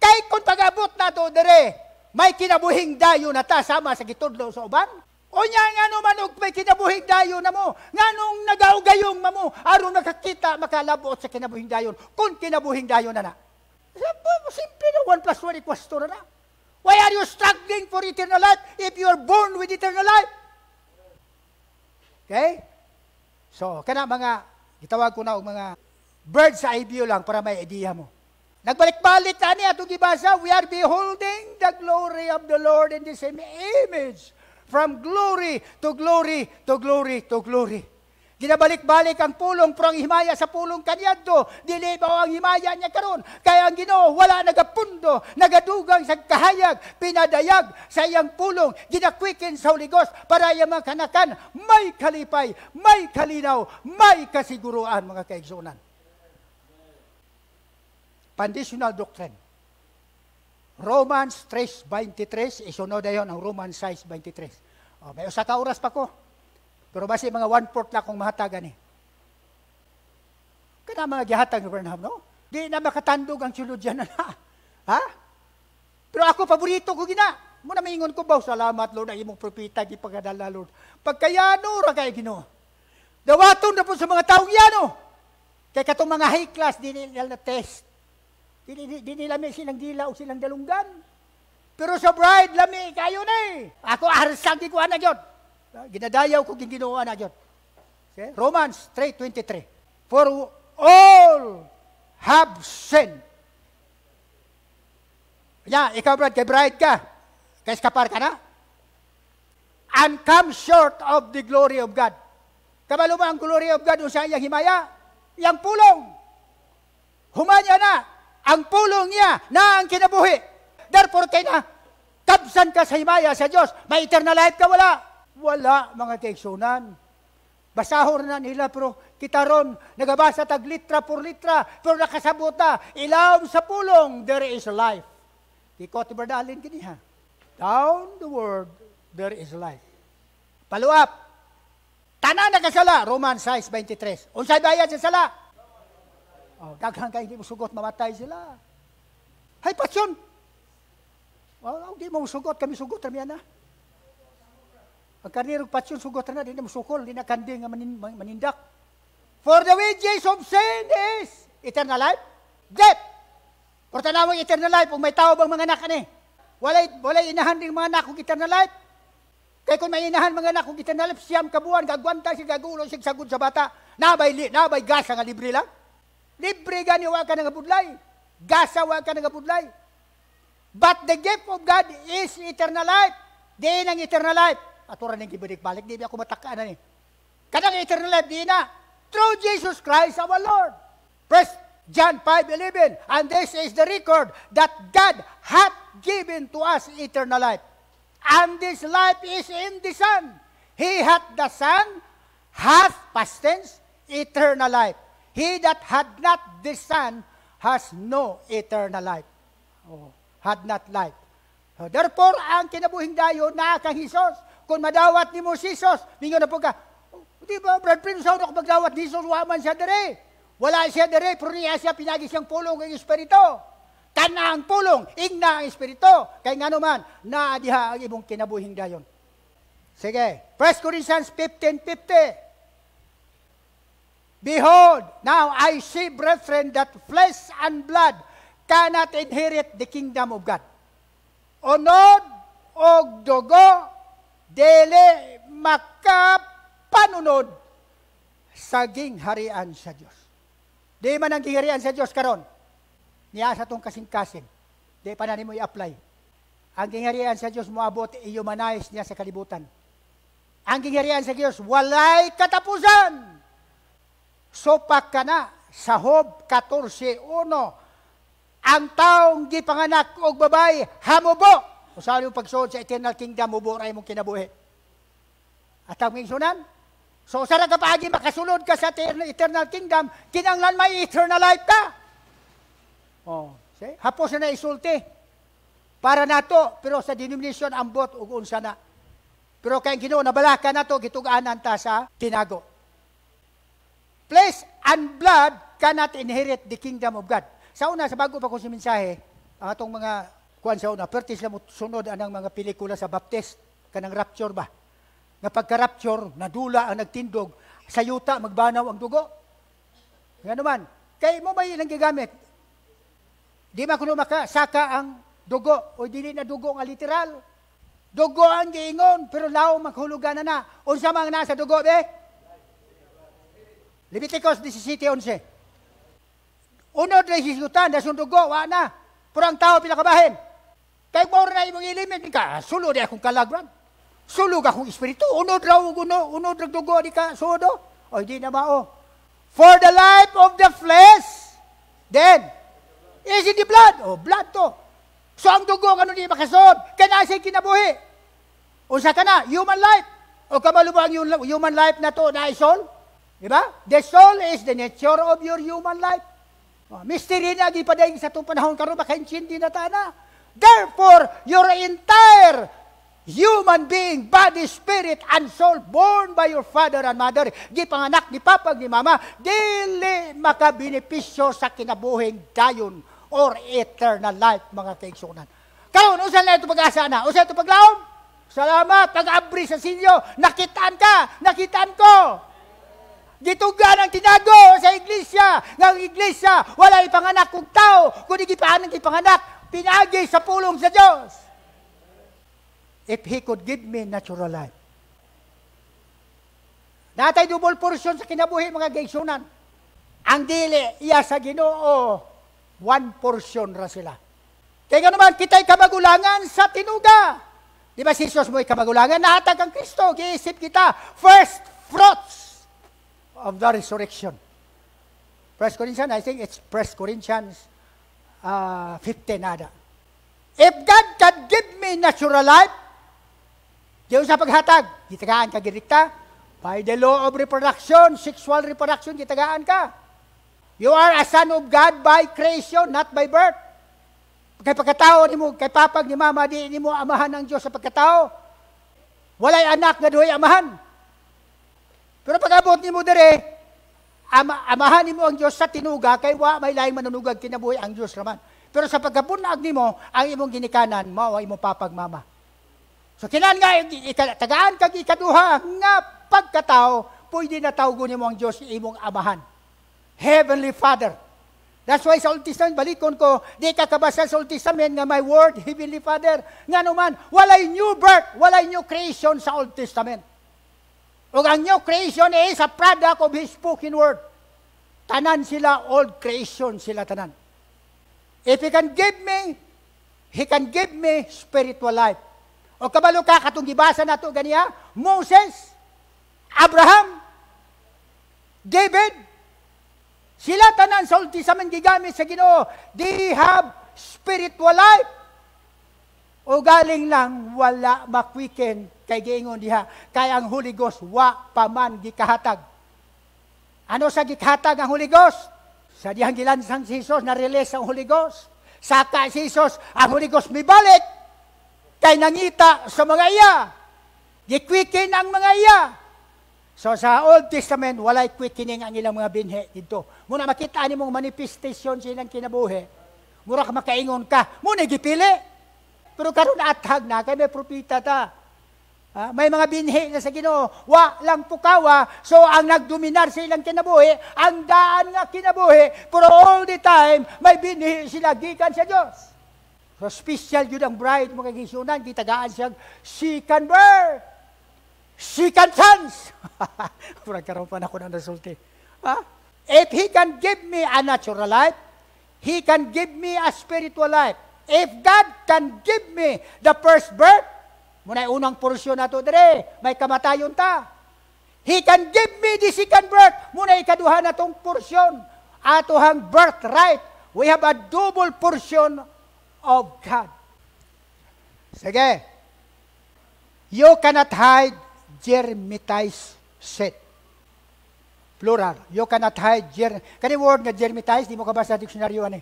Kay kung pag-abot na to, dere, may kinabuhing dayo na ta, sama sa gitudlo sa uban, o niya nga naman og may kinabuhing dayon na mo, nga nung nagaugayong mo, aron makakita, makalabot sa kinabuhing dayon, kung kinabuhing dayon na na. Simple na 1 + 1 equals 2 na. Why are you struggling for eternal life if you are born with eternal life? Okay? So, kana mga, itawag ko na og mga bird's eye view lang para may idea mo. Nagbalik-balik na niya itong ibasa, we are beholding the glory of the Lord in the same image. From glory to glory to glory to glory. Ginabalik-balik ang pulong, pero ang himaya sa pulong kanyadto, dili ba ang himaya niya karon? Kaya ang Ginoo wala nagapundo, nagadugang sa kahayag, pinadayag sa iyang pulong, ginakwikin sa Holy Ghost para iyang mga kanakan, may kalipay, may kalinaw, may kasiguruan, mga kaigsunan. Conditional doctrine. Romans 3:23, isunod na yun ang Romans 6:23. May usa ka oras pa ko. Pero basi mga 1/4 na akong mahatagan eh. Kana mga gihatag ni Burnham, no? Di na makatandog ang sulod dyan na. Ha? Pero ako, paborito ko gina. Muna maingon ko ba, salamat Lord, ang imong propita, gipagadala Lord. Pagkayano, ra kay Ginoo. Dawaton na po sa mga taong yano. Kaya katong mga high class, di nila na test. Di nila may silang dila o silang dalunggan. Pero sa bride, lami kayo na eh. Ako arsang di ko anak yun. Ginadayaw ko ginoo anak yun. Okay? Romans 3:23. For all have sinned. Ikaw brad, kay bride ka. Kay skapar ka na. And come short of the glory of God. Kabalo ba ang glory of God o sa iyang himaya? Yang pulong. Humanya na. Ang pulong niya na ang kinabuhi. Therefore, kaya na, kabsan ka sa himaya sa Diyos. May eternal life ka, wala. Wala, mga kaigsunan. Basahor na nila, pero kita ron, nagabasa tag litra por litra, pero nakasabot na, ilawom sa pulong, there is life. Ikaw, tibardalin kini ha. Down the word, there is life. Paluap. Tanan nakasala, Romans 6:23. Unsay bayad sa sala? Daghang kayo hindi mo sugot, mamatay sila. Hay, pasyon! Hindi mo sugot, kami sugot na yan na. Ang karirog pasyon, sugot na, hindi mo sukol, hindi na kanding manindak. For the wages of sin is eternal life, death. Pero tanawang eternal life, kung may tao bang mga anak ni, walay inahan ng mga anak kong eternal life. Kaya kung may inahan mga anak kong eternal life, siyam kabuan, gagwanta siya, gagulo siya, sagod sa bata, nabay gasa nga libre lang. Libre gani wa ka nga budlay. Gasa wa ka nga budlay. But the gift of God is eternal life. Di nang eternal life. Aturan ng gibalik-balik, di ako matakaan na ni. Kanang eternal life, di na. Through Jesus Christ our Lord. 1 John 5:11. And this is the record that God hath given to us eternal life. And this life is in the Son. He hath the Son, hath, past tense, eternal life. He that had not the Son has no eternal life. Had not life. Therefore, ang kinabuhing dayon na kang Hesus. Kung madawat ni mo si Hesus, mingon na po ka, di ba, Brad Prince, ako magdawat ni Hesus, waman siya dere. Wala siya dere, pero niya siya pinagi siyang pulong ng Espiritu. Kana ang pulong, ingna ang Espiritu. Kaya nga naman, naadiha ang ibong kinabuhing dayon. Sige, 1 Corinthians 15:50. Behold, now I see, brethren, that flesh and blood cannot inherit the kingdom of God. Unod og dugo, dili makapanunod sa gingharian sa Diyos. Di man ang gingharian sa Diyos karon. Niya sa tong kasing-kasing. Di pa na nimo i-apply. Ang gingharian sa Diyos moabot i-humanize niya sa kalibutan. Ang gingharian sa Diyos walay katapusan. Sopak ka na sa Job 14:1. Ang taong gipanganak og babay hamubo. Usahay yung pagsuod sa eternal kingdom, mubo ray mong kinabuhi. At ang mingsunan, So, sa nagkapaagi, makasulod ka sa eternal kingdom, kinanglan may eternal life ka. Oh, see? Hapos na isulti. Para nato, pero sa denomination, ambot, ug unsa na. Pero kayong Ginoo, nabalaka na to, gitugaanan ta sa tinago. Flesh and blood cannot inherit the kingdom of God. Sa una, sa bago pa ko si mensahe, ang atong mga kuan sa una, pertis na mo sunod anang mga pelikula sa Baptist, kanang rapture ba? Nga pagka-rapture, nadula ang nagtindog, sa yuta, magbanaw ang dugo. Nga naman, kay mo may ilang gigamit. Di man kuno makasaka ang dugo, o dili na dugo nga literal. Dugo ang giingon, pero lao maghulugan na. Unsa man nasa dugo, be? Leviticus 17:11. Unod na hisutan, dasong dugo, wa na. Pero ang tao pinakabahin. Kay mo na imong ilimit, ka, sulod akong kalagran. Sulog akong espiritu. Unod raw, unod dugo, di ka, sudo. O, di na mao. For the life of the flesh, then, is in the blood. O, blood to. So, ang dugo, ano di makasod? Kanasay kinabuhi. Unsa ka na? Human life. O kamalubang yung human life na to, na soul? Diba? The soul is the nature of your human life. Mystery na, gipaday sa itong panahon karon makaintindi na tana. Therefore, your entire human being, body, spirit, and soul, born by your father and mother, gipanganak ni papa, ni mama, dili makabenepisyo sa kinabuhing dayon or eternal life, mga kaigsunan. Karon, usan na ito pag-asa na? Usan ito paglaom? Salamat, pag-abri sa sinyo, nakitaan ka, nakitaan ko. Gitugan ang tinago sa iglesia. Ng iglesia, wala ipanganak kong tao, kundi gipaanan ipanganak, pinagi sa pulong sa Diyos. If He could give me natural life. Natay double portion sa kinabuhi, mga gaigsunan. Ang dili, iya sa Ginoo, 1 portion ra sila. Kaya naman, kita'y kamagulangan sa tinuga. Di ba si Jesus mo'y kamagulangan? Nahatag ang Kristo, giisip kita, first fruits of the resurrection. 1 Corinthians, I think it's 1 Corinthians 15 nada. If God can give me natural life, diyon sa paghatag, gitagaan ka girikta, by the law of reproduction, sexual reproduction, gitagaan ka. You are a son of God by creation, not by birth. Kay pagkatao ni mo, kay papag ni mama, di ni mo amahan ng Diyos sa pagkatao. Walay anak nga duhay amahan. Pero pag-abot ni mo dire, amahan ni mo ang Diyos sa tinuga, kay wa may laing manunugag kinabuhi ang Diyos raman. Pero sa pagkabunag ni mo, ang imong ginikanan, mao imong papag mama. So, kinan nga, tagaan kag ikaduha, nga pagkatao, pwede na tawgon mo ang Diyos imong amahan. Heavenly Father. That's why sa Old Testament, balikon ko, di ka kabasa sa Old Testament nga may word, Heavenly Father. Nga naman, walay new birth, walay new creation sa Old Testament. O ang new creation is a product of His spoken word. Tanan sila, old creation sila tanan. If He can give me, He can give me spiritual life. O kabalo ka, katong gibasa na ito, ganiya, Moses, Abraham, David, sila tanan sa Old Testament gigamit sa Ginoo, they have spiritual life. O galing lang, wala makwiken, kay giingon diha, kay ang Holy Ghost, wa paman gikahatag. Ano sa gikahatag ang Holy Ghost? Sa dihang gilansang si Jesus, na-release ang Holy Ghost. Saka si Jesus, ang Holy Ghost may balik. Kay nangita sa mga iya. Gikwikin ang mga iya. So sa Old Testament, walay quickening ang ilang mga binhi dito. Muna makita ni mong manifestation silang kinabuhi. Mura ka makaingon ka. Muna gipili. Pero karon athag na, kay may propita ta. May mga binhi na sa Ginoo. Wa lang pukawa. So ang nagdominar sa ilang kinabuhi, ang daan nga kinabuhi. Pero all the time, may binhi sila gikan sa Diyos. So, special yun ang bride, mga gisunan, gitagaan siyang second birth, second chance. Karoon pa na ako ng resulti. If He can give me a natural life, He can give me a spiritual life. If God can give me the first birth, muna unang porsyon na ito, dire, may kamatayon ta. He can give me the second birth, muna ikaduha na itong porsyon, atohang birthright. We have a double portion of God. Sige. You cannot hide Jeremiah's seed. Plural. You cannot hide. Kani word nga germitize, di mo kabasa sa diksyonaryo ani.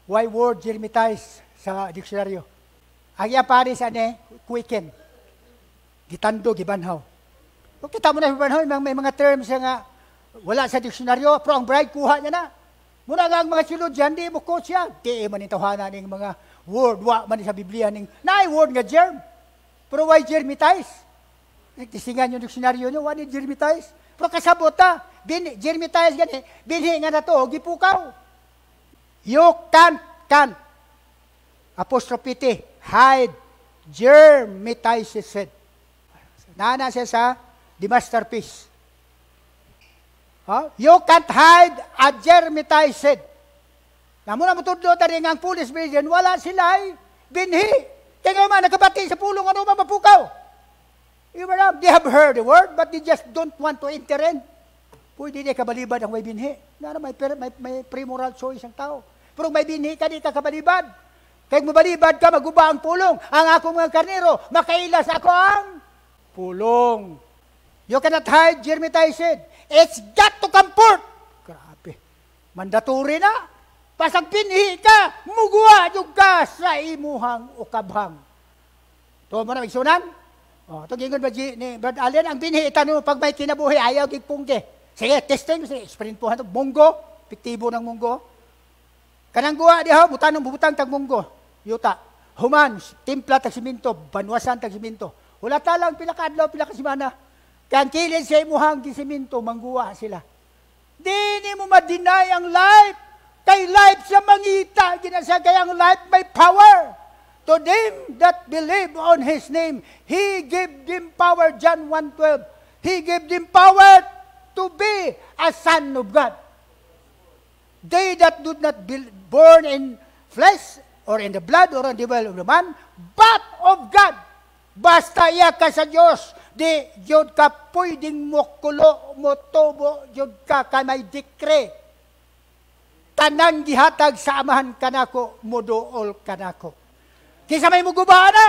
Why word germitize sa diksyonaryo? Ang iya pare sa ani, quicken. Gitando, gibanhaw. Kung kita mo na gibanhaw, may mga terms nga wala sa diksyonaryo, pero ang bride kuha niya na. Muna nga ang mga silod dyan, di mo ko siya. Di man itawhana ng mga word, wa man sa Biblia, na word nga germ. Pero why germitize? Nagtisingan yung diksyonaryo nyo, why germitize? Pero kasabot ta, germitize gani, binhi nga na to, gipukaw. You can't, apostrophe T, hide, germitizes it. Nana siya sa The Masterpiece. You can't hide a germitized seed. Namun na matudlo ta rin ang police billion, wala sila ay binhi. Kaya nga man, nakabati sa pulong, ano man mapukaw. They have heard the word, but they just don't want to enter in. Pwede di kabalibad ang may binhi. May pre-moral choice ang tao. Pero may binhi ka, di ka kabalibad. Kaya mabalibad ka, maguba ang pulong. Ang akong mga karnero, makailas ako ang pulong. You cannot hide germitized. It's got to come forth. Grabe. Mandatory na. Pasang pinhi ka, mugwa yung ka sa imuhang ukabhang. Ito mo na, magsunan? Ito gingon ba ni Brad Allen, ang binhi itanong pag may kinabuhi, ayaw gigpungge. Sige, testing, explain po ito. Munggo, piktibo ng munggo. Kanang guwa di ha, butang tag munggo. Yuta. Human, timpla tag siminto, banwasan tag siminto. Wala talang pinakaadlaw, pinakasimana. Kaya kilid sa imuhang gisiminto, mangguwa sila. Di mo ma-deny ang life. Kay life sa mangita, ginasa kayang life may power. To them that believe on His name, He gave them power, John 1:12. He gave them power to be a son of God. They that do not be born in flesh, or in the blood, or in the will of the man, but of God. Basta iya ka sa Diyos, di yun ka pwedeng mokulo, motobo, yun ka may dikre. Tanang gihatag sa amahan kanako, muduol kanako. Kisa may mugubaan na.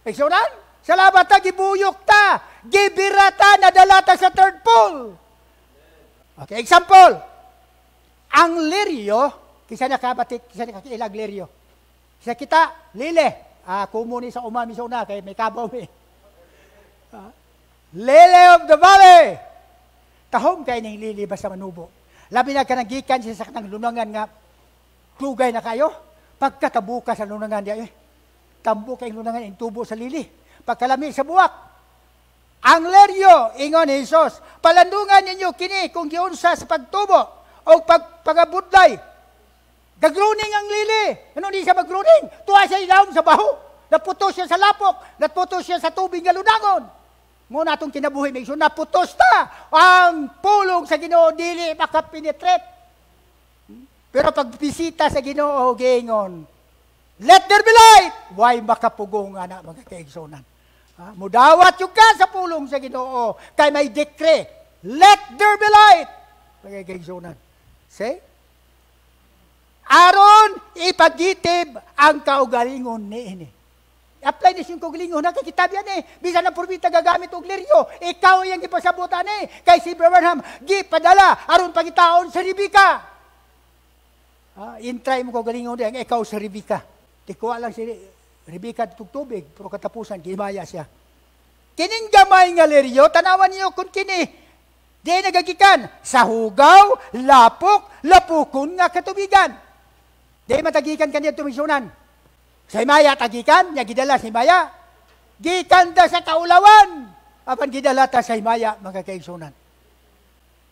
Eksunan, salamat ta, gibuyok ta, gibirata, nadalata sa third pole. Okay, example. Ang liryo, kisa nakabatik, kisa nakakilag liryo. Kisa kita, lile. Kumuni sa umami sa una, kaya may kabaw eh. Lily of the valley. Tahong kayo ng lili basta manubo. Labi na kanagikan siya sa kanang lunangan nga, tugay na kayo. Pagkatabuka sa lunangan niya, tambo kayong lunangan, intubo sa lili. Pagkalami sa buwak. Ang leryo, ingon ni Jesus, palandungan ninyo kini kung giunsa sa pagtubo o pagabudlay. Gagruning ang lili. Ano di siya magruning? Tuwa siya ilawom sa baho. Naputos siya sa lapok. Naputos siya sa tubig nga lunangon. Muna itong kinabuhi, may naputos ta. Ang pulong sa Ginoo dili makapenetrate. Pero pag bisita sa Ginoo, gingon, let there be light. Why makapugong nga na mga kaigsonan? Mudawat yung ka sa pulong sa Ginoo. Kay may dekre, let there be light. Mga kaigsonan. See? Aron ipagitib ang kaugalingon ni ini. Apply na siyang kaugalingon. Nakakitab yan eh. Bisa na purbita gagamit og liryo. Ikaw yung ipasabutan eh. Kay si Abraham, gipadala aron pagitaon sa Rebecca. Intry mo kaugalingon din, ikaw sa Rebecca. Tikuha lang si Rebecca tubig, pero katapusan, gimaya siya. Kining gamay nga liryo, tanawan niyo kung kini, di nagagikan, sa hugaw, lapok, lapukon nga katubigan. Di matagikan kanya tumisyonan. Sa Himaya, tagikan, niya gidala sa Himaya. Gikan da sa kaulawan. Apan gidala ta sa Himaya, mga kaigsunan.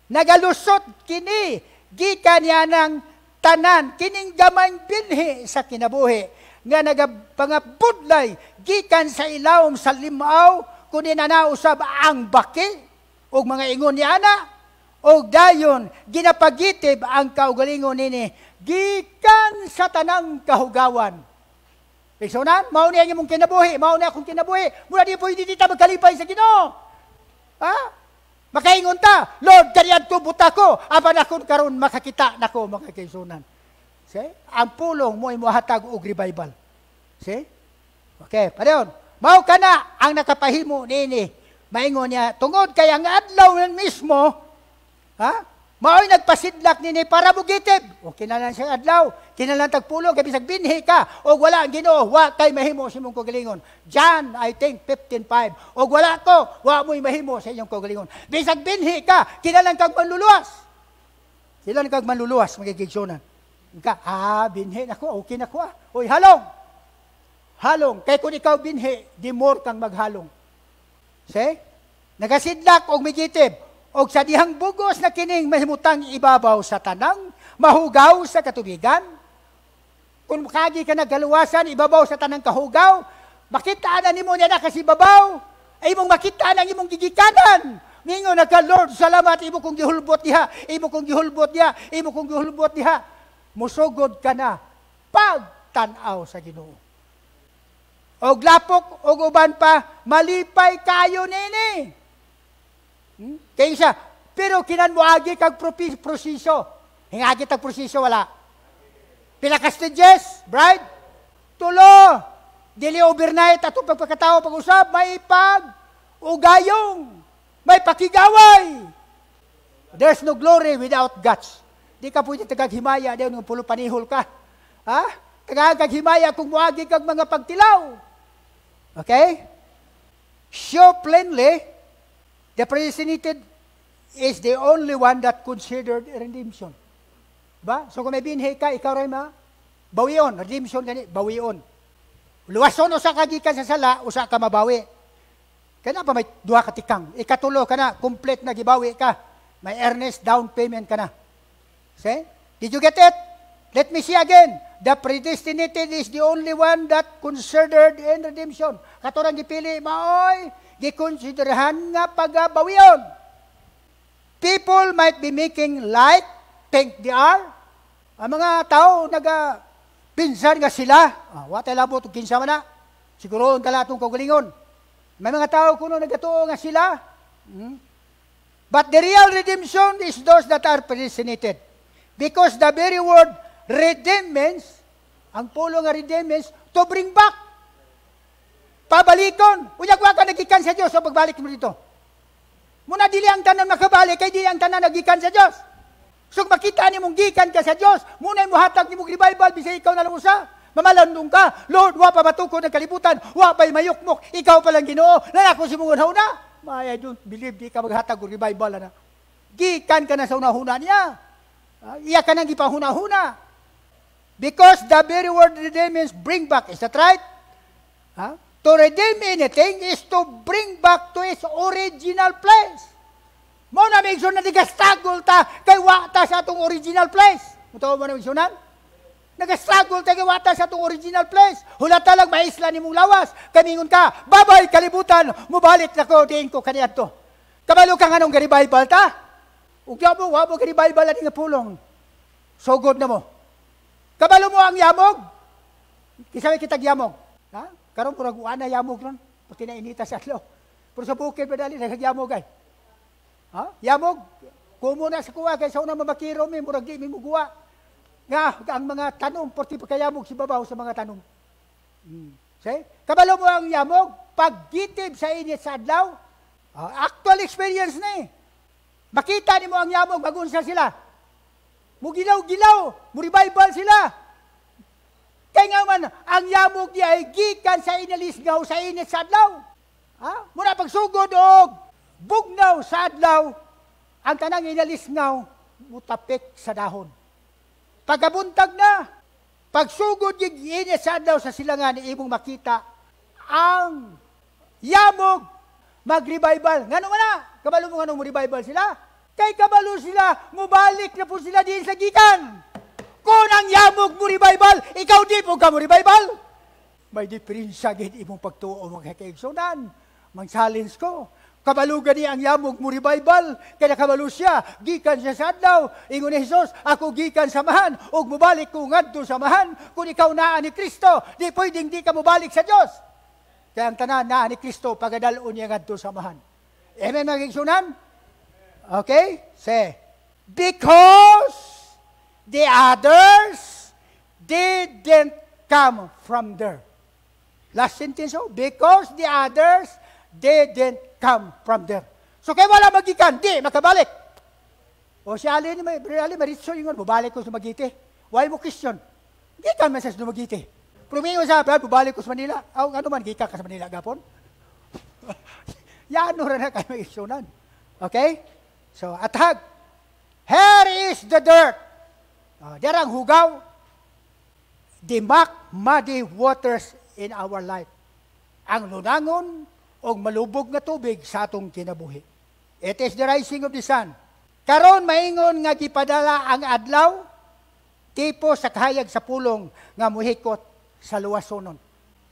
Nagalusot kini, gikan niya ng tanan, kining gamay binhi sa kinabuhi, nga nagapangabudlay, gikan sa ilawom sa limaw, kunin na nausab ang baki, o mga ingon ni ana, o dayon, ginapagitib ang kaugalingon nini, gikan sa tanang kahugawan. Pagsunan, mao niya mong kinabuhi, mao niya akong kinabuhi, mula di po hindi dita magkalipay sa Ginoo. Makaingon ta, Lord, ganyan to buta ko, apan akong karon makakita nako mga kaigsunan. See? Ang pulong mo ay muhatag og revival. See? Okay, pareon. Mao kana ang nakapahimo nini. Maingon niya, tungod kay ang adlaw mismo, Ha? Mao'y nagpasidlak nini para bugitib. O kinalan siya adlaw, kinalan tagpulong, kaya bisag binhi ka, o wala ang Ginoo, wa kay mahimo sa imong kagalingon. John, I think, 15:5. O wala ko, wa mo'y mahimo sa inyong kagalingon. Bisag binhi ka, kinalan kag manluluwas. Kinalan kag manluluwas, magigigsunan. Ka, binhi na ko, okay na ko Uy, halong. Halong. Kaya kung ikaw binhi, di more kang maghalong. See? Nagasidlak og migitib. Og sa dihang bugos na kining mahimutang ibabaw sa tanang, mahugaw sa katubigan. Kung kagi ka nagaluwasan, ibabaw sa tanang kahugaw, makitaan na nimo niya na kasi babaw, ay mong makitaan ang imong gigikanan. Ningo nagka, Lord, salamat, imo kong gihulbot diha, imo kong gihulbot diha, imo kong gihulbot diha. Musugod ka na, pagtanaw sa Ginoo. Og lapok, og uban pa, malipay kayo nini. Kaya siya, pero kinan mo agi kag proseso. Hingagi tag proseso, wala. Pila ka stages, bride? Tulo. Dili overnight, atong pagpagkatao, pag-usap, may ugayong, may pakigaway. There's no glory without guts. Di ka pwede tagaghimaya, di yung pulo panihol ka. Ha? Tagaghimaya kung muagi kag mga pagtilaw. Okay? Show plainly, the predestinated is the only one that considered redemption. Ba? So kung may binhi ka, ikaw rin bawion. Redemption gani, bawion. Luwason usa ka gikan sa sala, usa ka mabawi. Kana pa may duha ka tikang. Ikatulo ka na, complete na gibawi ka. May earnest down payment ka na. See? Did you get it? Let me see again. The predestinated is the only one that considered in redemption. Katurang gipili, maoy, gikonsiderahan nga pagabawion. People might be making light, think they are. Ang mga tao, pinsan nga sila. Watay labot, kinsa man na. Siguro, ang talatong kagalingon. May mga tao kuno nagatuo nga sila. But the real redemption is those that are predestinated. Because the very word redeem means, ang pulo nga redeem means, to bring back. Pabalikon. Uyag-wa ka nagikan sa Diyos o pagbalik mo dito. Muna dili ang tanan makabalik, kay dili ang tanan nagikan sa Diyos. So makita ni mong gikan ka sa Diyos, muna mo hatag ni mong revival, bisay ikaw na lang usa. Mamalandong ka, Lord, wa pa batukod ng kalibutan, wa pa'y mayukmok, ikaw palang Ginoo, nanako si mong unahuna. I don't believe di ka maghatag o revival na. Gikan ka na sa unahuna niya. Iya ka nang ipahuna-huna. Because the very word redeem means bring back. Is that right? To redeem anything is to bring back to its original place. Mo na make sure na nagastagol ta kay wata sa atong original place. Mutaw mo na make sure na? Nagastagol ta kay wata sa atong original place. Hulata lang maisla ni mong lawas. Kamingon ka, babay kalibutan, mubalik na ko, diin ko kaniyan to. Kabalo ka nga nung revival ta? Ugya mo, wabo revival na nga pulong. So good na mo. Kabalo mo ang yamog? Kisaway kitag yamog. Ha? Karon pura guana yamog ron. Pati na inita sa atlo. Pero sa bukid padali naghiyamog ay. Ha? Yamog. Kumo na sa kuwa kay sa una mamakiro mi murag di mi muguwa. Nga ang mga tanom porti pagkayamog si babaw sa mga tanom. Say, kabalo mo ang yamog paggitib sa init sa adlaw. Actual experience ni. Makita nimo ang yamog magunsa sila. Mugilaw-gilaw, mu-revival sila. Kaya nga man, ang yamog niya ay gikan sa inalisgaw sa init sa adlaw. Muna pagsugod og bugnaw sa adlaw, ang tanang inalisgaw, mutapik sa dahon. Pagabuntag na, pagsugod yung init sa adlaw sa silangan, imong makita ang yamog mag-revival. Nga naman na, kabalo mo nga nung revival sila? Kay kabalo sila, mubalik na po sila din sa gikan. Kung ang yamog mo revival, ikaw di po ka mo revival. May diferensya gid imong pagtuo mga kaigsunan. Mag-challenge ko. Kabalo gani ang yamog mo revival, kaya kabalo siya, gikan siya sa adlaw. Ingon ni Jesus, ako gikan samahan, ug mubalik ko ngadto samahan. Kung ikaw naa ni Kristo, di pwedeng di ka mubalik sa Dios. Kaya ang tanan naa ni Kristo, pagadalon niya ngadto samahan. Amen mga kaigsunan? Okay? Say, because the others didn't come from there. Last sentence, because the others didn't come from there. So kaya wala magikan, di makabalik. O si Ali, maritso yung bubalik ko sa Magiti. Why mo question? Di ka man sa Magiti. Prumiyo sa bubalik ko sa Manila. Ano man, gika ka sa Manila, gapon? Yan, rin na kayo may isyunan. Okay? So, atag. Here is the dirt. Derang hugaw. The muddy waters in our life. Ang lunangon o malubog na tubig sa atong kinabuhi. It is the rising of the sun. Karon maingon nga gipadala ang adlaw, tipo sa kahayag sa pulong nga muhikot sa luwasonon.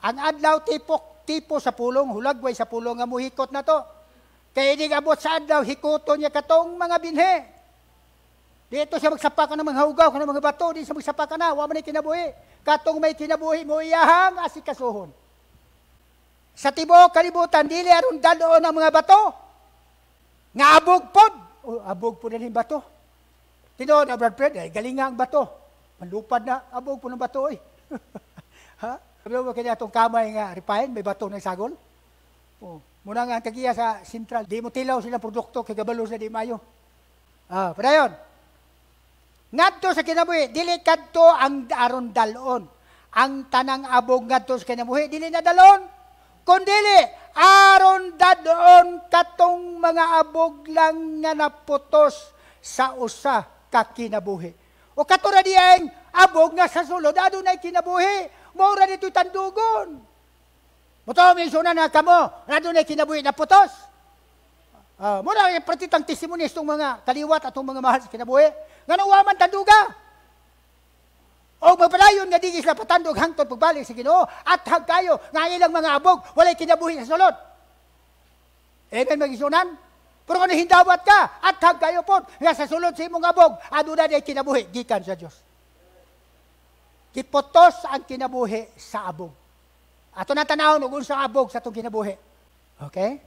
Ang adlaw tipo sa pulong, hulagway sa pulong nga muhikot na to. Kaya di abot sa adlaw, hikuton niya katong mga binhe. Dito siya magsapa ka ng mga hugaw, ka ng mga bato, di siya magsapa ka na, wala man kinabuhi. Katong may kinabuhi mo iyahang asikasuhon. Sa tibok kalibutan, dili aron daloon ang mga bato. Nga abog pod. Abog po na yung bato. Tinood na Brad Fred, galing nga ang bato. Malupad na, abog po ng bato eh. Ha? Sabi mo kaya itong kamay nga ripahin, may bato ng sagol. Muna nga ang kagiya sa sentral, di mo tilaw silang produkto, kagabalo sa di mayo. Para yun. Ngadto sa kinabuhi, dili kadto ang aron dalon. Ang tanang abog ngadto sa kinabuhi, dili na dalon. Kundili, aron dadon katong mga abog lang nga naputos sa usa ka kinabuhi. O katura diyang abog nga sa sulod, adunay kinabuhi. Maura dito'y tandugon. Muto, may suna na kamo, adunay kinabuhi na putos. Mura yung pratitang testimonies itong mga kaliwat at itong mga mahal sa kinabuhi. Nga nawaman tanduga. O magpadayon nga digis na patandog hangtod pagbalik sa Ginoo at hagkayo nga ilang mga abog walay kinabuhi sa sulod. Amen magisunan? Pero kung hindawat ka at hagkayo po nga sa sulod sa imong abog aduna day kinabuhi gikan sa Dios. Kipotos ang kinabuhi sa abog. Ato na tanawon ug unsa abog sa atong kinabuhi. Okay?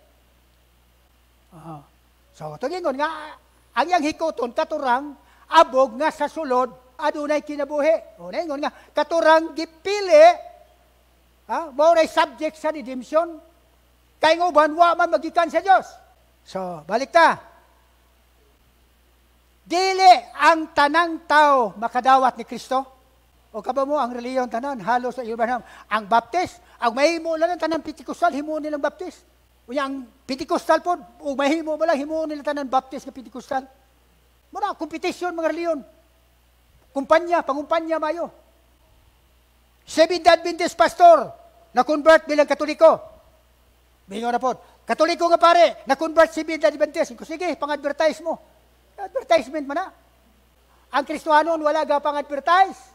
So tugingon nga ang yang hikuton katurang abog nga sa sulod adunay kinabuhi. O ningon nga katurang gipili mao ray subject sa redemption kay nguban wa man magikan sa Dios. So balik ta. Dili ang tanang tao makadawat ni Kristo. O kaba mo ang reliyon tanan halos sa Abraham ang baptist ang mahimo lang tanan Pentecostal himo nilang baptist. Unya ang Pentecostal pod ug mahimo ba lang himo nila tanan baptist nga Pentecostal. Mura competition mga reliyon. Pangumpanya mayo. Seventh Adventist pastor, na-convert bilang Katoliko. Bingo na po. Katoliko nga pare, na-convert Seventh Adventist. Sige, pang-advertise mo. Advertisement man na. Ang Kristohanon, wala ga pang-advertise.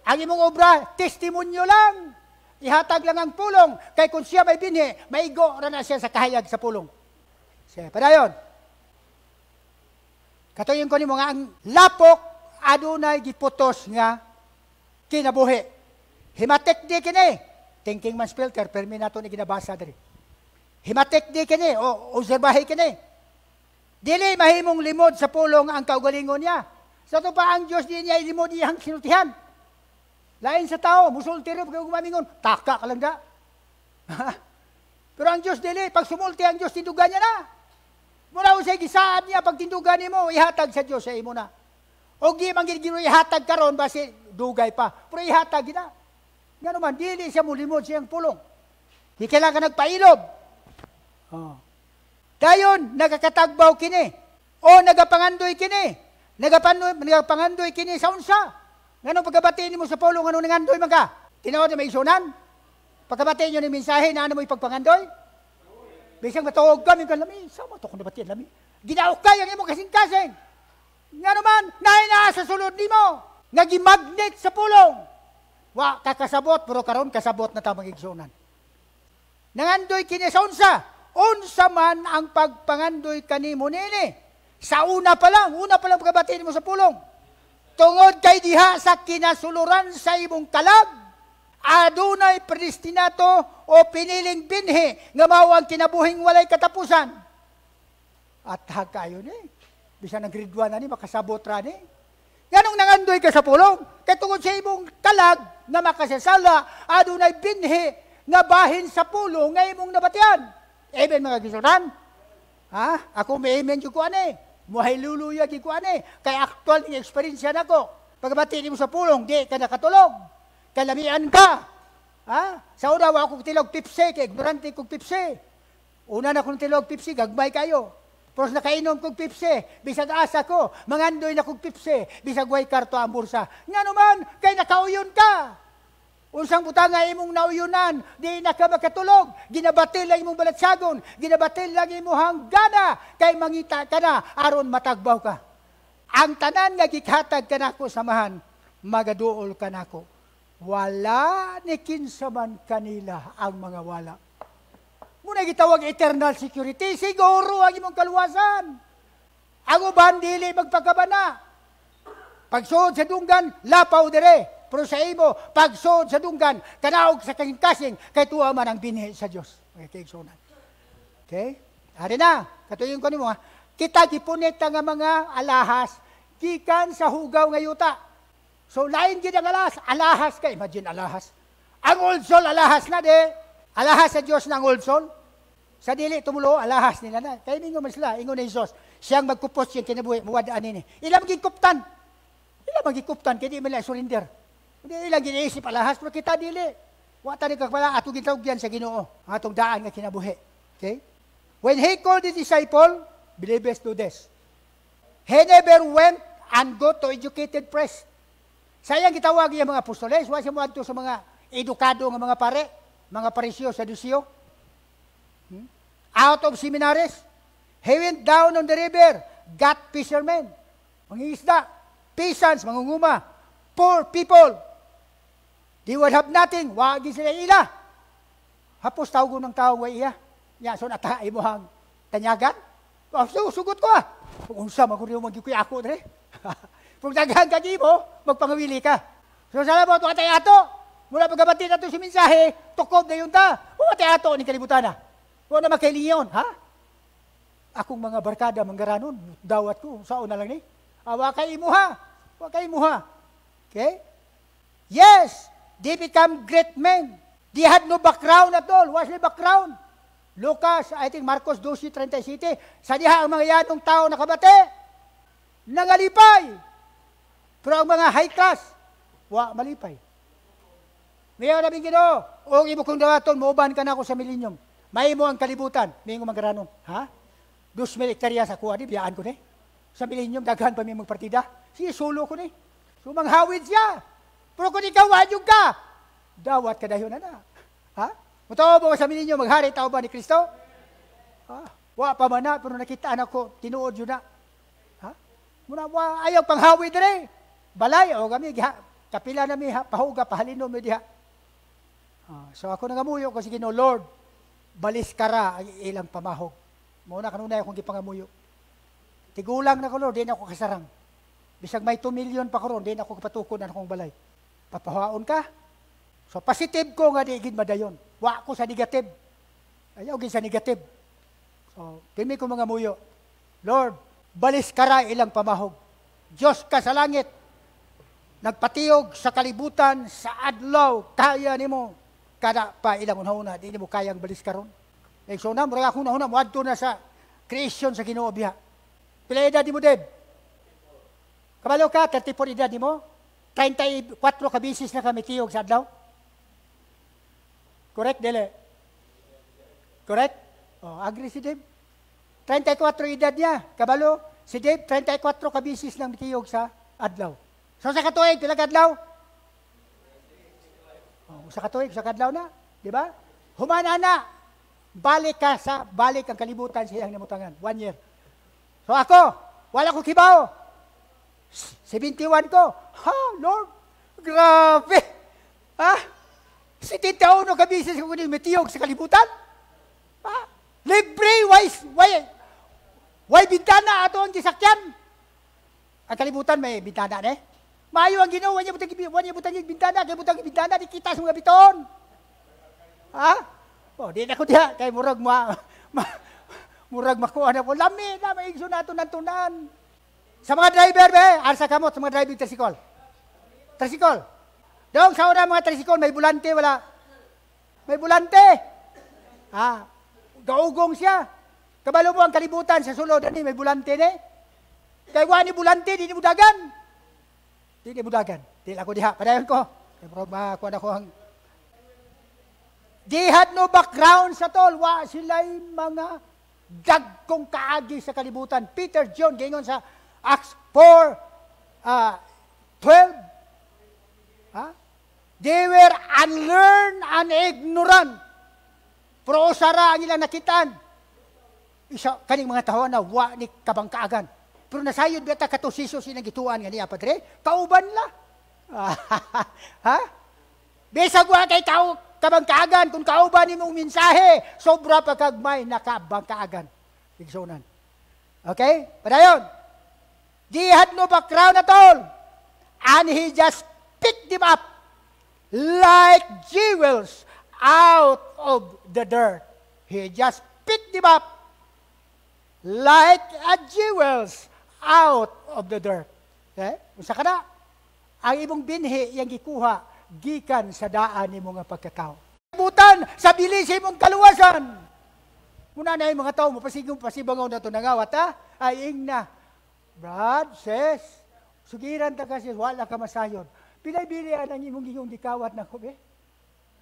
Ang imong obra, testimonyo lang. Ihatag lang ang pulong. Kay kung siya may binhi, maigo na siya sa kahayag sa pulong. Siya, padayon. Katuyon ko ni mga ang lapok adunay giputos nga kinabuhi. Himatek di kini. Thinking man's filter, permi nato ni ginabasa diri. Himatek di kini, o obserbahe kini. Dili mahimong limod sa pulong ang kaugalingon niya. Sa to pa ang Dios di niya ilimod iyang sinultihan. Lain sa tao, musultiro pag gumamingon, taka ka lang da. Pero ang Dios dili, pag sumulti ang Dios, tindugan niya na. Muna usay gisaan niya pag tindugan mo, ihatag sa Dios sa imo na. O di man gid ihatag karon basi dugay pa. Pero ihatag gina. Nga naman dili siya mulimod siyang pulong. Di kailangan nagpailob. Dayon nagakatagbaw kini o nagapangandoy kini. Nagapangandoy kini sa unsa? Ngano pagkabati nimo sa pulong ngano nangandoy man ka? Tinuod na may isunan? Pagkabati niyo ni mensahe na ano mo ipagpangandoy? Bisang matawag kami kan lami, sama to kung nabatian lami. Ginaok kay ang imong kasing-kasing. Nga naman, naina sa sulod nimo, nagimagnet sa pulong. Wa kakasabot, pero karon kasabot na ta magigsunan. Nangandoy kini sa unsa? Unsa man ang pagpangandoy kanimo nini? Sa una pa lang pagkabati nimo sa pulong. Tungod kay diha sa kinasuluran sa imong kalag, adunay predestinato o piniling binhi nga mao ang kinabuhing walay katapusan. At hagkayo ni, bisan ang grade 1 na ni, makasabot ra ni. Ganong nangandoy ka sa pulong, kay tungod sa imong kalag na makasasala, adunay binhi nga bahin sa pulong nga imong nabatian. Amen mga gisunan? Ha? Ako may amen yung kuan eh. Muhayluluya yung kuan eh. Kaya actual yung experience yan ako. Pagkabati mo sa pulong, di ka nakatulog. Kalamian ka. Ha? Sa una, ako tilog pipsi, kaya ignorante kong pipsi. Una na kong tilog pipsi, gagmay kayo. Pero nakainom kong pipsi, bisag asa ko, mangandoy na kong pipsi, bisag way karto ang bursa. Nga naman, kay nakauyon ka. Unsang butanga imong nauyunan, di na ka makatulog, ginabatil lang imong balatsagon, ginabatil lang imong hanggana, kay mangita ka na, aron matagbaw ka. Ang tanan nga gikhatag ka nako samahan, magaduol ka nako. Wala ni kinsaman kanila ang mga wala. Muna gitawag eternal security, siguro ang imong kaluwasan. Ang uban dili magpagkabana. Pagsuod sa dunggan, lapaw dire. Pero sa imo, pagsuod sa dunggan, kanaog sa kasing-kasing, kay tuwa man ang binhi sa Diyos. Okay, okay? Hari na, katuyon ko nimo ha. Kita gipunit nga mga alahas, gikan sa hugaw nga yuta. So, lain gid ang alahas ka. Imagine alahas. Ang old soul, alahas na de. Alahas sa Diyos ng old soul. Sa dili, tumulo, alahas nila na. Kaya ninyo man sila, ingon na Diyos. Siyang magkupos yung kinabuhi, muwadaan nini. Ilang magigkuptan. Ilang magigkuptan, kaya di man surrender. Hindi ilang giniisip alahas, pero kita dili. Wata ni kakpala, atong gitawag yan sa Ginoo. Atong daan nga kinabuhi. Okay? When he called the disciple, believers do this. He never went and go to educated press. Sayang gitawag yung mga apostoles, wala siya muadto sa mga edukado ng mga pare, mga parisyo, sadusyo. Out of seminaries, he went down on the river, got fishermen, mangingisda, peasants, mangunguma, poor people. They would have nothing, wagi sila ila. Hapos tawag ng tao, way iya. Ya, so natahay mo hang tanyagan. So, sugot ko Kung unsa, maguriw magikuy ako, dre. Kung daghan ka mo, magpangawili ka. So, salamat, watay ato. Mula pagkabati na ito si mensahe, tukob na yun ta. Watay ato, ni kalibutan na. Wala na makailingon, ha? Akong mga barkada, manggaranon, dawat ko, saan na lang ni? Wakay imuha. Wakay imuha. Okay? Yes, they become great men. They had no background at all. What's the background? Lucas, I think Marcos 12:37, sa diha ang mga yanong tao nakabate, nangalipay. Pero ang mga high class, malipay. Ngayon namin Ginoo, o imo kong dawaton, mauban ka na ako sa millennium. May mo ang kalibutan, may nga magaranon. Ha? 2,000 hektarya sa kuha, di biyaan ko ni. Sa millennium, daghan pa may magpartida. Sige, solo ko ni. So, manghawid siya. Pero kung ikaw, wanyog ka, dawat ka dayon na. Ha? Mutaw mo sa millennium, maghari tao ba ni Kristo? Ha? Wa pa man na, pero nakitaan ako, tinuod yun na. Ha? Muna, ayaw panghawid rin. Balay, o kami, kapila namin, pahuga, pahalinom mo diha. So ako nangamuyo ko, sige no, Lord, balis kara ang ilang pamahog. Muna kanunay akong gipangamuyo. Tigulang na ko, Lord, di na ako kasarang. Bisag may 2 million pa ko ron, di na ako kapatukon na akong balay. Papahaon ka? So positive ko nga di gid madayon. Wa ko sa negative. Ayaw gid sa negative. So, kami ko mga muyo. Lord, balis kara ilang pamahog. Diyos ka sa langit. Nagpatiyog sa kalibutan, sa adlaw, kaya nimo kada pa ilang unahuna, di mo kayang balis karon. So na, mura akong unahuna, muadto na sa creation sa Ginoo biha. Pila edad mo, Deb? Kabalo ka, 34 edad mo? 34 ka bisis na kami tiyog sa adlaw? Correct, Dele? Correct? Agree si Deb? 34 edad niya, kabalo. Si Deb, 34 ka bisis ng tiyog sa adlaw. So sa katuig, pila ka adlaw? Sa katuig, sa kadlaw na, di ba? Humana na, balik ang kalibutan sa iyang namutangan. 1 year. So ako, wala ko kibaw. 71 ko. Ha, Lord, grabe. Ha? 71 ka bisis ko kunin mitiyog sa kalibutan? Ha? Libre, why bintana ato ang gisakyan? Ang kalibutan may bintana na Maayo ang Ginoo, wanya butang bintana, kay butang bintana di kita sa mga biton. Ha? Di na ko diha kay murag makuha na po. Lami na maigso nato ng tunan. Sa mga driver arsa kamot sa mga driving tricycle. Tricycle. Dong sa una mga tricycle may bulante wala. May bulante. Gaugong siya. Kabalo mo ang kalibutan sa sulod ani may bulante ni. Kay wa ni bulante di mo dagan. Di mo dagan. Di ako diha padayon ko. Kay bro ba ko ang di had no background sa tol, wa sila'y mga dagkong kaagi sa kalibutan. Peter, John, gingon sa Acts 4:12. They were unlearned and ignorant. Pero usara ang ilang nakitaan. Isa kaning mga tawo na wa ni kabangkaagan. Pero nasayod beta katusiso silang gituan nga niya padre. Kauban la. Ha? Bisag wa kay kabangkaagan kung kauban nimong mensahe, sobra pa kagmay nakabangkaagan. Igsunan. Okay? Padayon. He had no background at all. And he just picked them up like jewels out of the dirt. He just picked them up like jewels out of the dirt. Okay? Usa ka na, ang imong binhi yang gikuha gikan sa daan ni mga pagkatao. Butan sa bilis imong kaluwasan. Muna na yung mga tao mo pasibangaw na to nangawat ha. Ay na. Brad, sis, sugiran ta kasi wala ka masayon. Pilay-bilian ang imong gingong gikawat na ko be.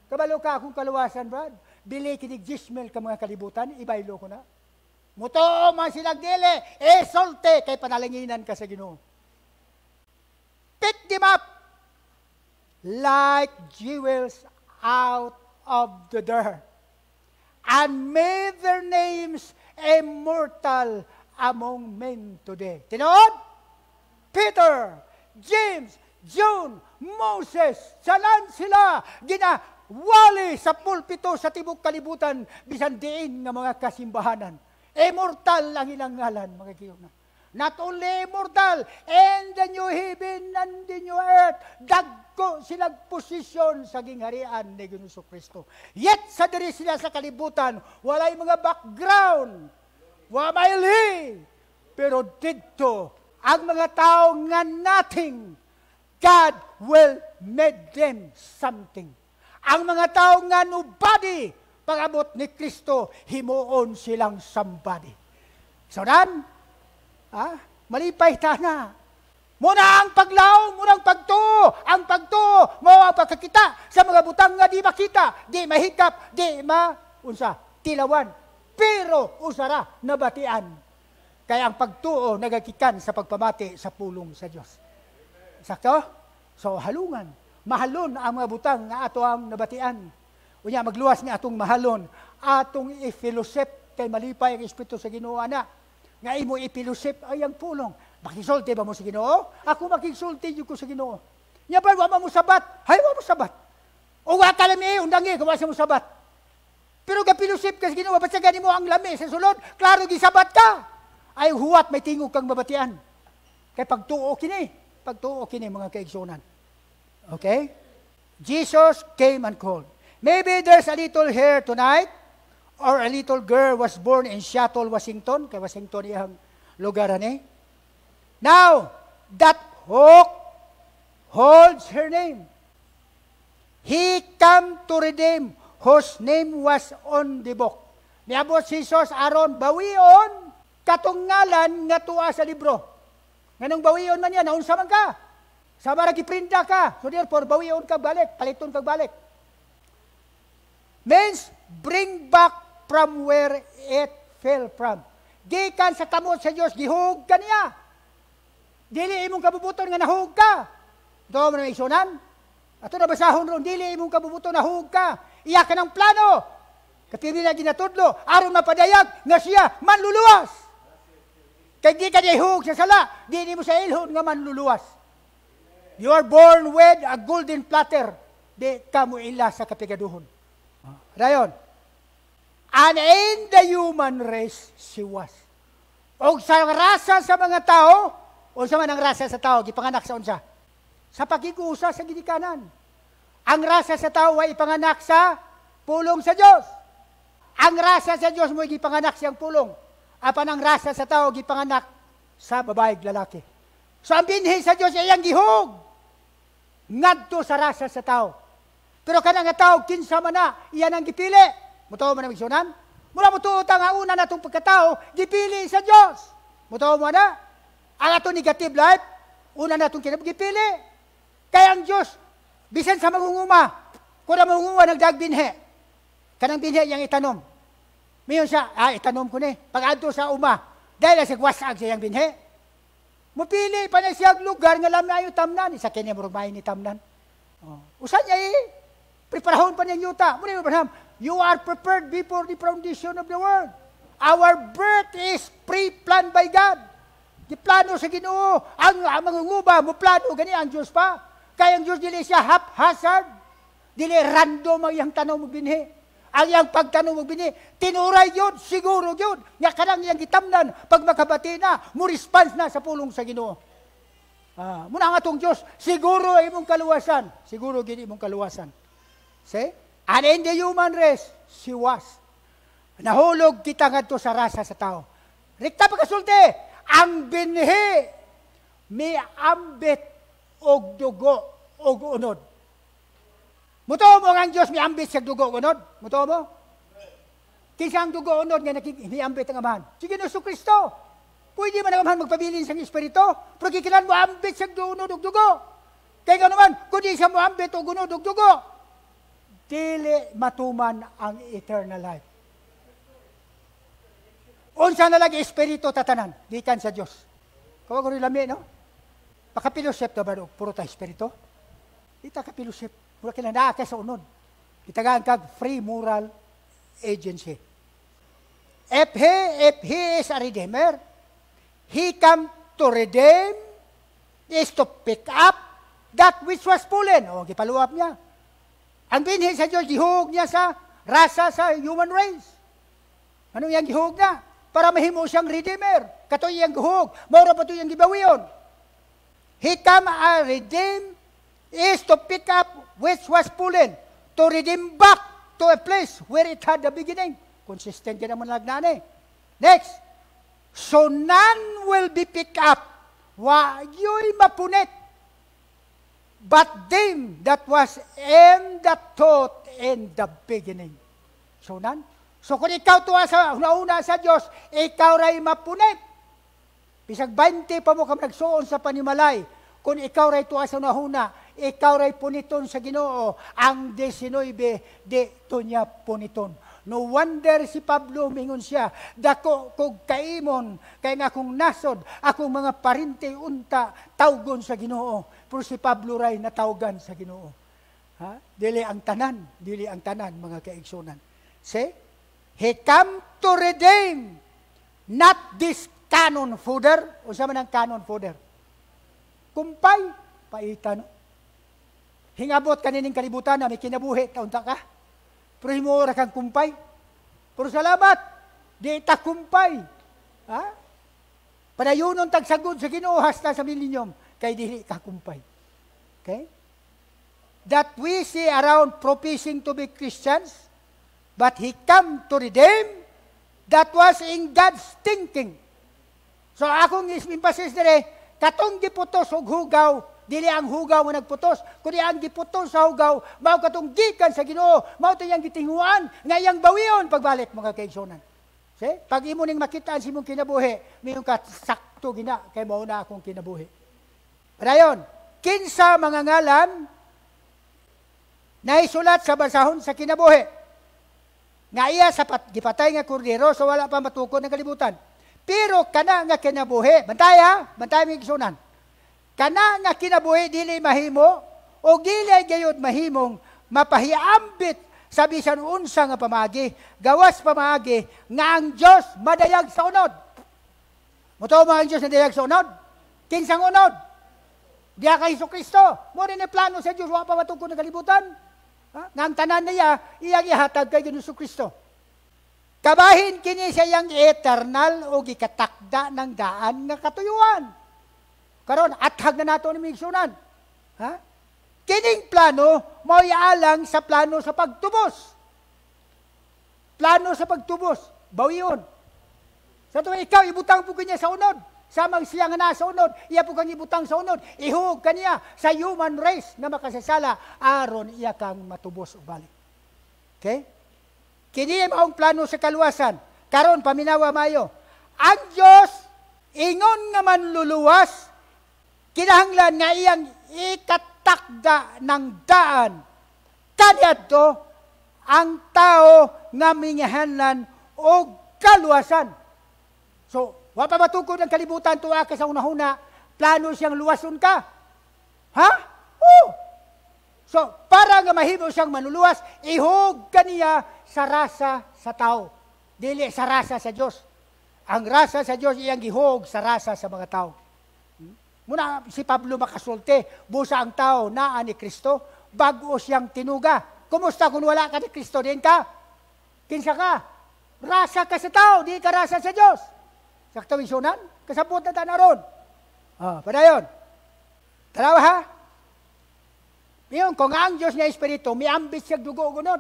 Kabalo ka akong kaluwasan, Brad. Bili kinig gismel ka mga kalibutan, ibaylo ko na. Muto man silang dili, solte kay panalanginan ka sa Ginoo. Pick them up like jewels out of the dirt, and made their names immortal among men today. Tinood? Peter, James, John, Moses, salan sila, ginawali sa pulpito sa tibok kalibutan, bisan diin nga mga kasimbahanan. Immortal ang ilang ngalan, mga kiyong. Not only immortal, and the new heaven and the new earth, dagko silang posisyon sa gingharian ni Ginoong Kristo. Yet, sa diri sila sa kalibutan, walay mga background, wa maili. Pero dito, ang mga tao nga nothing, God will make them something. Ang mga tao nga nobody, pag-abot ni Kristo, himuon silang somebody. So then, malipay ta na. Muna ang paglaw, muna ang pagtuo. Ang pagtuo, mo ang pagkakita sa mga butang nga di makita, di mahikap, di tilawan. Pero usara nabatian. Kaya ang pagtuo nagakikan sa pagpamati sa pulong sa Dios. Sakto? So halungan. Mahalon ang mga butang nga ato ang nabatian. Unya magluwas ni atong mahalon, atong i-fellowship kay malipay ang Espiritu sa Ginoo ana. Nga imo ipilusip ay ang pulong. Makisulti ba mo sa Ginoo? Ako makisulti ko sa Ginoo. Nya ba wa mo sabat? Hay wa mo sabat. O wa ka lami undangi kung sa mo sabat. Pero gapilusip ka sa Ginoo, basta gani mo ang lami sa sulod, klaro gisabat ka. Ay huwat may tingog kang mabatian. Kay pagtuo kini mga kaigsunan. Okay? Jesus came and called. Maybe there's a little here tonight, or a little girl was born in Seattle, Washington. Kay Washington iyang lugar ani. Now, that hook holds her name. He come to redeem whose name was on the book. Niabot si Jesus aron bawion katong ngalan nga tuwa sa libro. Nganong bawion man yan, naunsa man ka. Sa maragi printa ka. So therefore, bawion ka balik, paliton ka balik. Means, bring back from where it fell from. Gikan sa kamot sa Diyos, gihug ka niya. Dili imong kabubuton nga nahug ka. Ito mo na isunan. Ato na basahon ron, dili imong kabubuton nahug ka. Iya ka ng plano. Katiri na ginatudlo, aron mapadayag nga siya manluluwas. Kaya di ka nahug sa sala, di mo sa ilhon nga manluluwas. You are born with a golden platter. Di ka mo ila sa kapigaduhon. Dayon. And in the human race, she was. O sa rasa sa mga tao, o sa man ang rasa sa tao, gipanganak sa unsa? Sa pagkikusa sa ginikanan. Ang rasa sa tao ay ipanganak sa pulong sa Diyos. Ang rasa sa Diyos mo ay gipanganak siyang pulong. Apan ang rasa sa tao, gipanganak sa babaeng lalaki. So ang binhi sa Diyos ay ang gihog. Ngadto sa rasa sa tao. Pero kanang nga tao, kinsa man na, iyan ang gipili. Mutaw man ang migsunan. Mula mo tuutang nga una na itong pagkatao, gipili sa Diyos. Mutaw mo na, ang ato negative life, una na itong gipili. Kaya ang Diyos, bisan sa magunguma, kung na magunguma, nagdagbinhe. Kanang binhe yang itanom. Mayon siya, itanom ko ni. Pag adto sa uma, dahil na sigwasag siyang binhe. Mupili pa na siyang lugar nga lamay ayo tamnan. Isa kanya murugmay ni tamnan. Usan niya preparahon pa niya yuta. Muna yung Abraham, you are prepared before the foundation of the world. Our birth is pre-planned by God. Di plano sa Ginoo. Ang mangunguba, mo plano, gani ang Diyos pa. Kaya ang Diyos dili siya haphazard. Dili random ang iyang tanong mo binhi. Ang iyang pagtanong mo binhi. Tinuray yun, siguro yun. Nga kanang iyang gitamnan, pag makabati na, mo response na sa pulong sa Ginoo. Muna nga itong Diyos, siguro imong kaluwasan. Siguro gini imong kaluwasan. See? And in the human race, she was. Nahulog kita nga to sa rasa sa tao. Rikta pagkasulti, ang binhi, may ambit og dugo og unod. Muto mo nga ang Diyos may ambit sa dugo og unod? Muto mo? Kinsa ang dugo unod nga may ambit ang amahan? Si Ginoong Kristo. Pwede man ang amahan magpabilin sa Espiritu, pero kikilan mo ambit sa unod og dugo. Kaya nga naman, kung di siya mo ambit og unod og dugo, dili matuman ang eternal life. Unsa na lagi Espiritu tatanan, gikan sa Diyos. Kawag ko rin lami, no? Pakapilusip na ba puro ta Espiritu? Ita kapilusip. Mula kinanaa ka sa unod. Itagaan kag free moral agency. If he is a redeemer, he come to redeem, is to pick up that which was stolen. O, gipaluap niya. Ang binhi sa Diyos, gihug niya sa rasa sa human race. Ano yung gihug na? Para mahimo siyang redeemer. Kato yung gihug. Maura pa ito yung gibawiyon. He come a redeem is to pick up which was stolen, to redeem back to a place where it had the beginning. Consistent yan naman lagnane. Next. So none will be picked up. Wa'yo'y mapunit. But them that was in the thought in the beginning. So none. So kung ikaw tuwa sa nauna sa Diyos, ikaw ray mapunit. Bisag 20 pa mo ka nagsuon sa panimalay. Kung ikaw ray tuwa sa nahuna, ikaw ray puniton sa Ginoo. Ang 19, di to niya puniton. No wonder si Pablo mingon siya, dako kog kaimon, kay nga akong nasod, akong mga parinte unta, tawgon sa Ginoo. Pero si Pablo ray natawgan sa Ginoo. Dili ang tanan, mga kaigsunan. See? He come to redeem, not this canon fodder. O siya man ang canon fodder? Kumpay, paitan. Hingabot kanining kalibutan na may kinabuhi, taunta ka. Pero himura kang kumpay. Pero salamat, di ta kumpay. Padayunon tagsagod sa Ginoo hasta sa milenyum, kay dili ka kumpay. Okay? That we see around professing to be Christians, but He come to redeem, that was in God's thinking. So akong emphasis dire, katong giputos og hugaw, dili ang hugaw mo nagputos, kundi ang giputos sa hugaw, mao katong gikan sa Ginoo, mao to yang gitinguan, nga yang bawion pagbalik mga kaigsunan. See? Pag imo ning makitaan si mong kinabuhi, mayong ka sakto gina, kay mao na akong kinabuhi. Padayon, kinsa mga ngalan na isulat sa basahon sa kinabuhi, nga iya sa gipatay nga kordero, so wala pa matukod ng kalibutan. Pero kana nga kinabuhi, bantay mga kisunan, kana nga kinabuhi dili mahimo, o dili gayud mahimong mapahiambit sa bisan unsa nga pamagi, gawas pamagi, nga ang Diyos madayag sa unod. Muto mga ang Diyos nadayag sa unod? Kinsang unod? Diya kay Jesucristo. Mo rin plano sa Diyos, wala pa matukod ng kalibutan. Nga ang tanan niya, iyang ihatag kay Ginoong Kristo. Kabahin kini siya yang eternal o gikatakda ng daan nga katuyuan. Karon athag na nato ni migsunan. Kining plano mao alang sa plano sa pagtubos. Plano sa pagtubos, bawiyon. Sa tuwa ikaw ibutang po kanya sa unod. Samang siya nga nasa unod, iya po kang ibutang sa unod, ihug kaniya sa human race na makasasala, aron iya kang matubos o balik. Okay? Kini maong plano sa kaluwasan. Karon paminawa mayo. Ang Dios ingon nga manluluwas kinahanglan nga iyang ikatakda ng daan. Kaniadto ang tao nga mingahanlan og kaluwasan. So, wa pa matukod ang kalibutan tuwa ka sa unahuna, plano siyang luwason ka. Ha? Oo. So, para nga mahimo siyang manluluwas, ihog kaniya sa rasa sa tao. Dili sa rasa sa Dios. Ang rasa sa Dios iyang gihog sa rasa sa mga tao. Muna si Pablo makasulti, busa ang tao naa ni Kristo, bago siyang tinuga. Kumusta kung wala ka ni Kristo din ka? Kinsa ka? Rasa ka sa tao, di ka rasa sa Dios. Sakto isunan, kasabot na ta naron. Padayon. Tarawa ha? Ngayon, kung ang Diyos nga Espiritu, may ambit siya dugo gunod.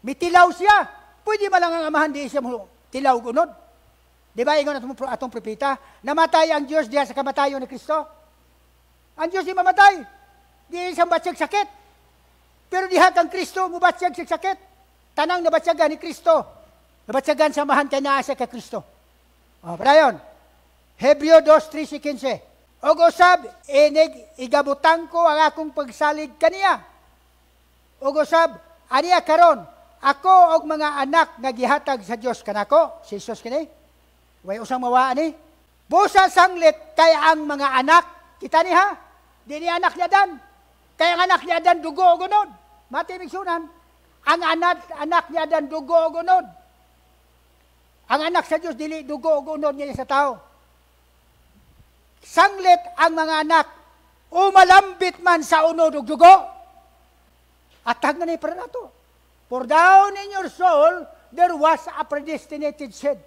May tilaw siya. Pwede ba lang ang amahan di siya tilaw gunod? Di ba, ingon atong propeta, namatay ang Diyos diya sa kamatayon ni Kristo? Ang Diyos di mamatay. Di isang batyag sakit. Pero diha kang Kristo, mubatyag siya sakit. Tanang nabatyagan ni Kristo. Nabatyagan sa amahan kay naasa kay Kristo. Padayon. Hebreo 2:13-15. Og usab, inig igabutang ko ang akong pagsalig kaniya. Og usab, aniya karon, ako og mga anak nga gihatag sa Dios kanako, si Jesus kini. Way usang mawaa ni. Busa sanglit kay ang mga anak, kita ni ha? Di ni anak niya dan. Kay ang anak niya dan dugo o gunod. Mati migsunan. Ang anak niya dan dugo o gunod. Ang anak sa Dios dili dugo o gunod niya sa tao. Sanglit ang mga anak, umalambit man sa unod ug dugo. Atag na ni para nato. For down in your soul, there was a predestinated seed.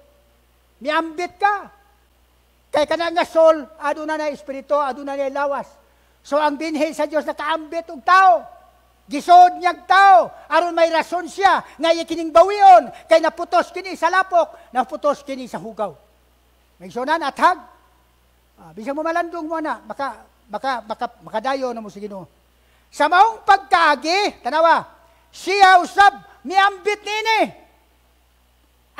Miambit ka. Kay kanang nga soul, aduna na espiritu, aduna na lawas. So ang binhi sa Dios nakaambit og tao. Gisod niyag tao, aron may rason siya nga iya kining bawion, kay naputos kini sa lapok, naputos kini sa hugaw. Migsunan athag. Bisang mo malandong mo na, makadayo na mo sa Ginoo. Sa maong pagkaagi, tanawa, siya usab, miambit nini.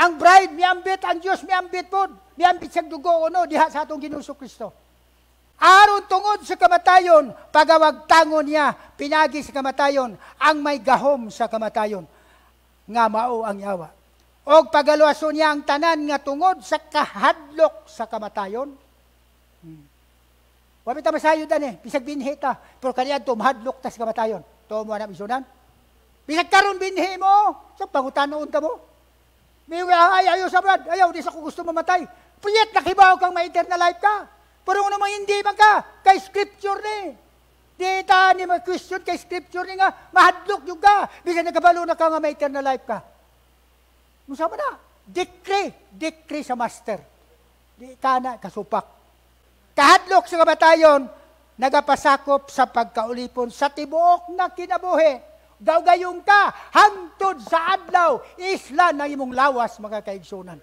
Ang bride, miambit, ang Diyos, miambit po. Miambit siyang dugo, diha sa atong Ginoo Kristo. Aron tungod sa kamatayon, pagawag tangon niya, pinagi sa kamatayon, ang may gahom sa kamatayon, nga mao ang yawa. O pagaluason niya ang tanan nga tungod sa kahadlok sa kamatayon. Wapit ta masayo dan bisag binhi ta, pero kaniya to mahadlok ta sa kamatayon. To mo na isunan. Bisag karon binhi mo, sa pangutanon ka mo. May ayaw sa brad, ayaw di sa ko gusto mamatay. Puyet nakibaw kang may eternal life ka. Pero kung naman hindi man ka, kay scripture ni. Di ta ni mag-question kay scripture ni nga, mahadlok yung ka. Bisag nagkabalo na ka nga may eternal life ka. Musama na, decree sa master. Di ka na kasupak. Kahadlok sa kamatayon, nagapasakop sa pagkaulipon sa tibuok na kinabuhi. Gawgayong ka, hangtod sa adlaw, isla na imong lawas, mga kaigsunan.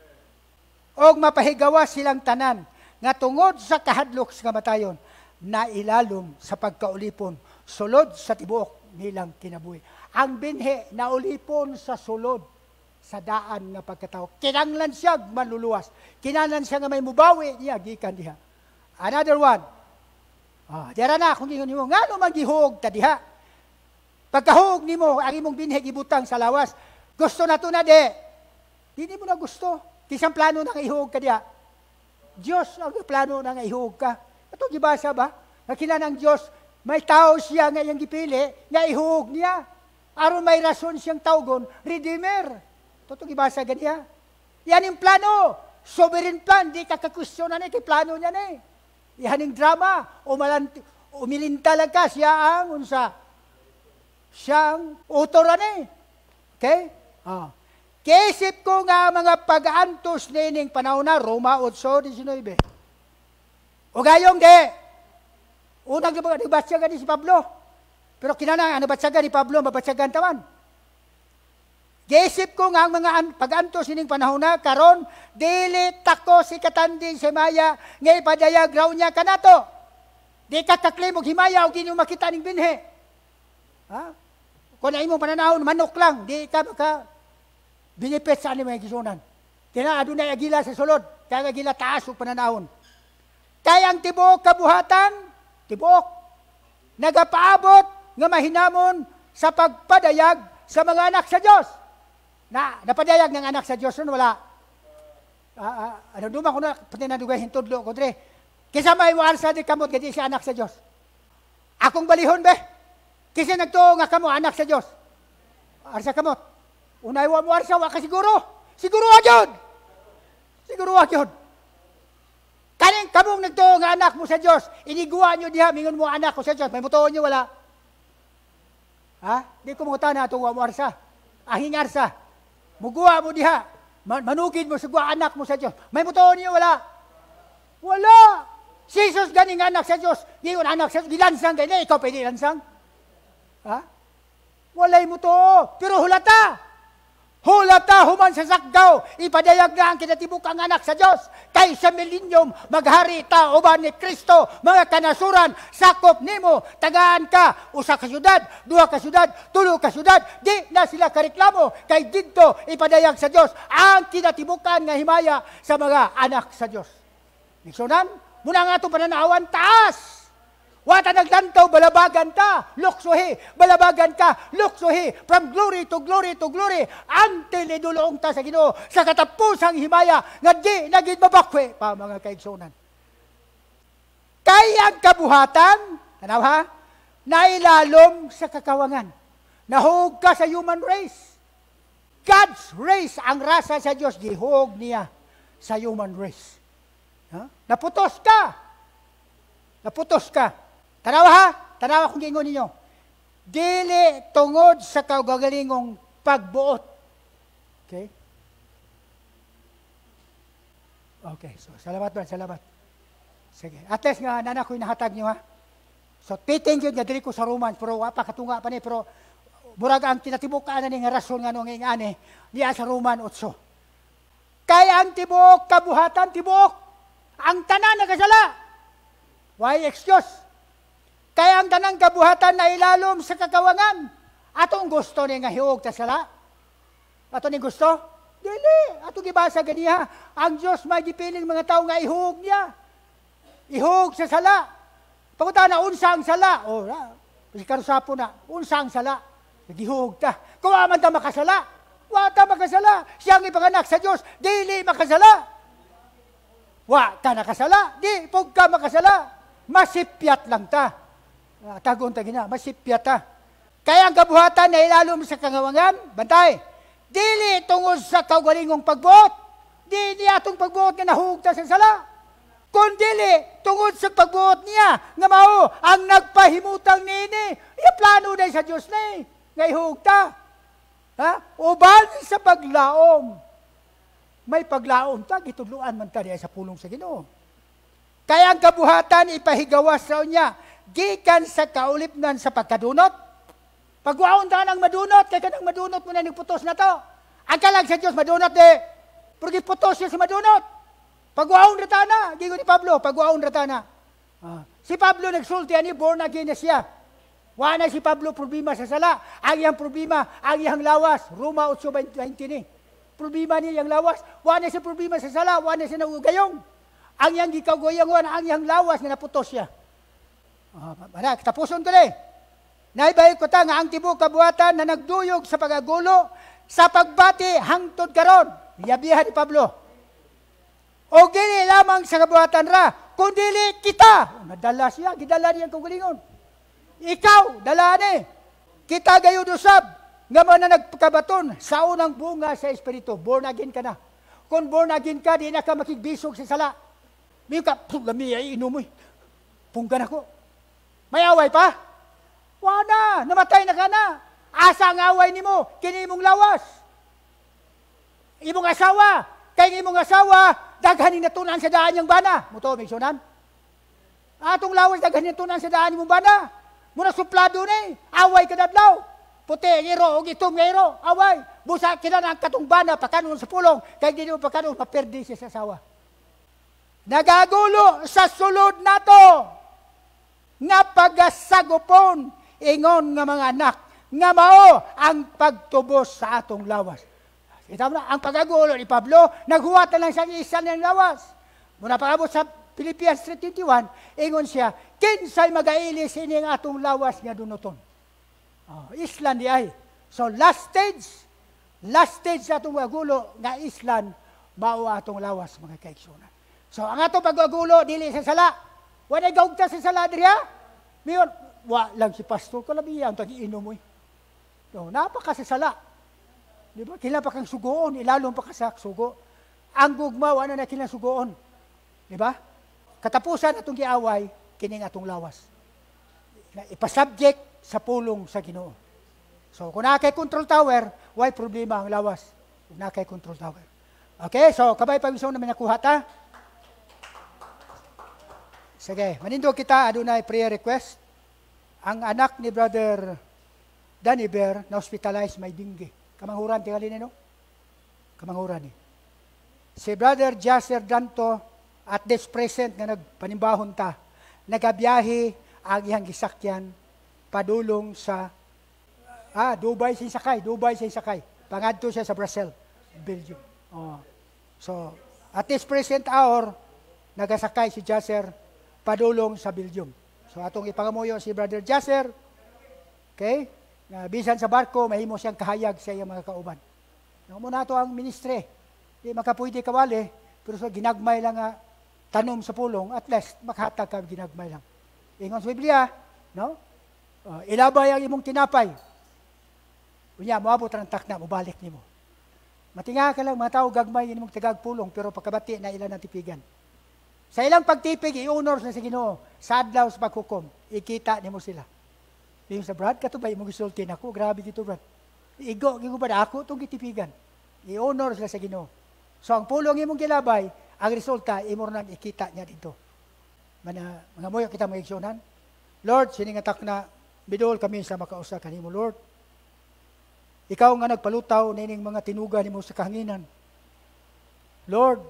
O mapahigawa silang tanan, nga tungod sa kahadlok sa kamatayon, na ilalom sa pagkaulipon, sulod sa tibuok nilang kinabuhi. Ang binhi na ulipon sa sulod, sa daan nga pagkatao. Kinanglan siya manluluwas. Kinanglan siya nga may mubawi niya, gikan diha. Another one. Dira na, kung ingon mo, nga no maghihog ta diha. Pagkahog nimo ang imong binhi gibutang sa lawas, gusto na to na de. Dili mo na gusto. Kisang plano nang ihog ka diha. Dios ang plano nang ihog ka. Ato gibasa ba? Nakila ng Dios, may tao siya nga iyang gipili, nga ihog niya. Aron may rason siyang tawgon, redeemer. Ato gibasa ganiya. Yan yung plano. Sovereign plan, di ka kakwestiyonan kay plano niya na Ihaning drama, umilinta lang ka, siya ang unsa. Siyang utoran Okay? Kaisip ko nga mga pag-antos nining panahon na, Roma 8:19. O gayong de, unang nabatsagan ni si Pablo. Pero kinanang, nabatsagan ni Pablo, mabatsagan tawan. Kaisip ko nga ang mga pag-antos nining panahon na, karon dili tako si katandi si Maya, nga ipadayag raw niya kanato. Di ka kaklim og himaya o ginyo makita ning binhi. kung na imong pananahon, manok lang, di ka maka binipit sa mga igsunan. Kaya adunay agila sa sulod, kaya agila taas o pananahon. Kaya ang tibuok kabuhatan, tibuok, nagapaabot nga mahinamon sa pagpadayag sa mga anak sa Diyos. Napadayag ng anak sa Diyos nun, wala. Ano duman ko na, pati na dugay hintudlo ko, dre. Kisa may warsa di kamot, gadi siya anak sa Diyos. Akong balihon, be. Kisa nagtuo nga kamo, anak sa Diyos. Arsa kamot. Unay wa mo arsa, wa ka siguro. Siguro agyod. Siguro agyod. Kaning kamong nagtuo nga anak mo sa Diyos, iniguan nyo diha, mingon mo anak ko sa Diyos, may mutuon nyo, wala. Di ko mga na ito, wa mo arsa. Ahing arsa. Muguwa mo diha. Manukid mo sa anak mo sa Diyos. May mutuon nyo, wala. Wala. Si Jesus ganing anak sa Diyos. Di yun anak sa Diyos. Gilansang ganyan. Ikaw pwede lansang? Walay mo to. Pero hulata. Hulata human sa sakgaw. Ipadayag na ang kinatibukang anak sa Diyos. Kay sa milinyum maghari ta uban ni Kristo. Mga kanasuran. Sakop nimo. Tagaan ka. Usa ka syudad. Dua ka syudad. Tulo ka syudad. Di na sila kareklamo. Kay dito ipadayag sa Diyos. Ang kinatibukan nga himaya sa mga anak sa Diyos. Nigsunan, muna nga itong pananawan, taas. Wata naglantaw, balabagan ka, luksuhi, balabagan ka, luksuhi, from glory to glory to glory, until idulong ta sa Ginoo, sa katapusang himaya, nga di naging mabakwe, pa mga kaigsunan. Kaya ang kabuhatan, tanaw ha, nailalom sa kakawangan. Nahug ka sa human race. God's race, ang rasa sa Diyos, gihug niya sa human race. Naputos ka. Naputos ka. Tanawa ha? Tanawa kung gingon ninyo. Dili tungod sa kaugalingong pagbuot. Okay? Okay. So, salamat ba? Salamat. Sige. At least nga, nana ko'y nahatag nyo ha. So, piting yun nga dili ko sa Romans. Pero wapa katunga pa ni. Pero, burag ang tinatibukaan na nga rason nga nung ingane niya sa Roman 8. Kaya ang tibok, kabuhatan, tibok. Ang tanan nakasala. Why excuse? Kaya ang tanang kabuhatan na ilalom sa kakawangan. Atong gusto niya nga hiwog ta sala? Ato ni gusto? Dili. Atong gibasa ganiha. Ang Diyos may gipiling mga tao nga ihog niya. Ihog sa sala. Pagkuta na unsa ang sala. O, karusapo na. Unsa ang sala. Nagihog ta. Kung aman ta makasala. Wata makasala. Siyang ipanganak sa Diyos. Dili makasala. Wa ka nakasala, di pug ka makasala. Masipyat lang ta. Tagon ta gina, masipyat ta. Kaya ang kabuhatan na ilalom sa kangawangan, bantay, dili tungod sa kaugalingong pagbuot. Di niya atong pagbuot nga nahugta sa sala. Kundili tungod sa pagbuot niya nga mao ang nagpahimutang nini. Plano na sa Diyos ni nga ihugta. Uban sa paglaom. May paglaom ta, gitudluan man ta sa pulong sa Ginoo. Kaya ang kabuhatan ipahigawas raw niya, gikan sa kaulipnan sa pagkadunot. Pagwaon ta nang madunot, kaya kanang madunot mo na nagputos na to. Ang kalag sa Diyos, madunot pero giputos siya sa madunot. Pagwaon rata na, gigo ni Pablo, pagwaon rata na. Si Pablo nagsulti, born again na siya. Wala si Pablo problema sa sala. Ang iyang problema, ang iyang lawas. Roma 8:20 ni. Problema niya yung lawas. Wala siya problema sa sala, wala siya nagugayong. Ang iyang gikaguyang, ang iyang lawas na naputos siya. Tapuson ko rin. Naibay ko ta nga ang tibok kabuhatan na nagduyog sa pagagulo, sa pagbati hangtod karon. Yabihan ni Pablo. O gini lamang sa kabuhatan ra, kundili kita. Nadala siya, gidala niya ang kagalingon. Ikaw, dala ni. Kita gayon usab. Nga man na nagpakabaton sa unang bunga sa Espiritu. Born again ka na. Kung born again ka, di na ka makigbisog sa sala. May ka, lami ay inumoy. Punggan ako. May away pa? Wala, namatay na ka na. Asa ang away ni mo? Kini imong lawas. Imong asawa. Kaya imong asawa, daghaning natunan sa daan niyang bana. Muto, may sunan. Atong lawas, daghaning natunan sa daan niyang bana. Muna suplado ni, away ka dadlaw. Puti, iro, og itom nga iro, away. Busa, kinanang katungbana, pakanon sa pulong. Kaya di mo pakanon, maperdi siya sa asawa. Nagagulo sa sulod nato. Nga pagasagopon, ingon nga mga anak, nga mao ang pagtubos sa atong lawas. Kita mo na, ang pagagulo ni Pablo, naghuwat na lang siya isa ng lawas. Muna pag-abot sa Philippians 3:21, ingon siya, kinsay magailis ini ang atong lawas nga dunuton. Islan di ay. So last stage sa atong pagagulo nga islan, mao atong lawas, mga kaigsunan. So ang atong pagagulo, dili sa sala. Wala gaugta sa sala diriya. Mayon, wa lang si pastor ko labi ang tag-iinom mo. No, napaka sa sala. Di ba? Kailan pa kang sugoon, ilalong pa ka sa sugo. Ang gugma, wala na kailan sugoon. Di ba? Katapusan atong giaway, kining atong lawas. Ipasubject sa pulong sa Ginoo. So, kung nakay control tower, why problema ang lawas? Kung nakay control tower. Okay, so, kabay pa gusto namin nakuha ta. Sige, manindog kita, adunay prayer request. Ang anak ni Brother Danny Bear na hospitalized may dengue. Kamanghuran, tingali nino? Kamanghuran ni. Si Brother Jasser Danto at this present nga nagpanimbahon ta, nagabiyahe ang iyang gisakyan padulong sa Dubai siya sakay. Pangadto siya sa Brazil, Belgium. So, at this present hour, nagasakay si Jasser padulong sa Belgium. So, atong ipangamuyo si Brother Jasser, okay? Na bisan sa barko, mahimo siyang kahayag sa iyang mga kauban. Muna ito ang ministre. Di makapwede kawali, pero so ginagmay lang nga tanom sa pulong, at least makahatag ka ginagmay lang. Ingon sa Biblia, no? Ilabay ang imong tinapay. Unya, moabot ang takna, mubalik nimo. Matinga ka lang, mga tao gagmay imong tagagpulong, pero pagkabati na ilan ang tipigan. Sa ilang pagtipig, i-honor sa Ginoo, sa adlaw sa paghukom, ikita nimo sila. Yung sa Brad, katubay mo gisultin ako, grabe dito Brad. Igo ba ako itong gitipigan. I-honor sila sa Ginoo. So ang pulong imong gilabay, ang resulta, imong nang ikita niya dito. Mga moyo kita mga iksyonan. Lord, siningatak na, bidol kami sa makausa kanimo Lord. Ikaw nga nagpalutaw na ining mga tinuga nimo sa kahanginan. Lord,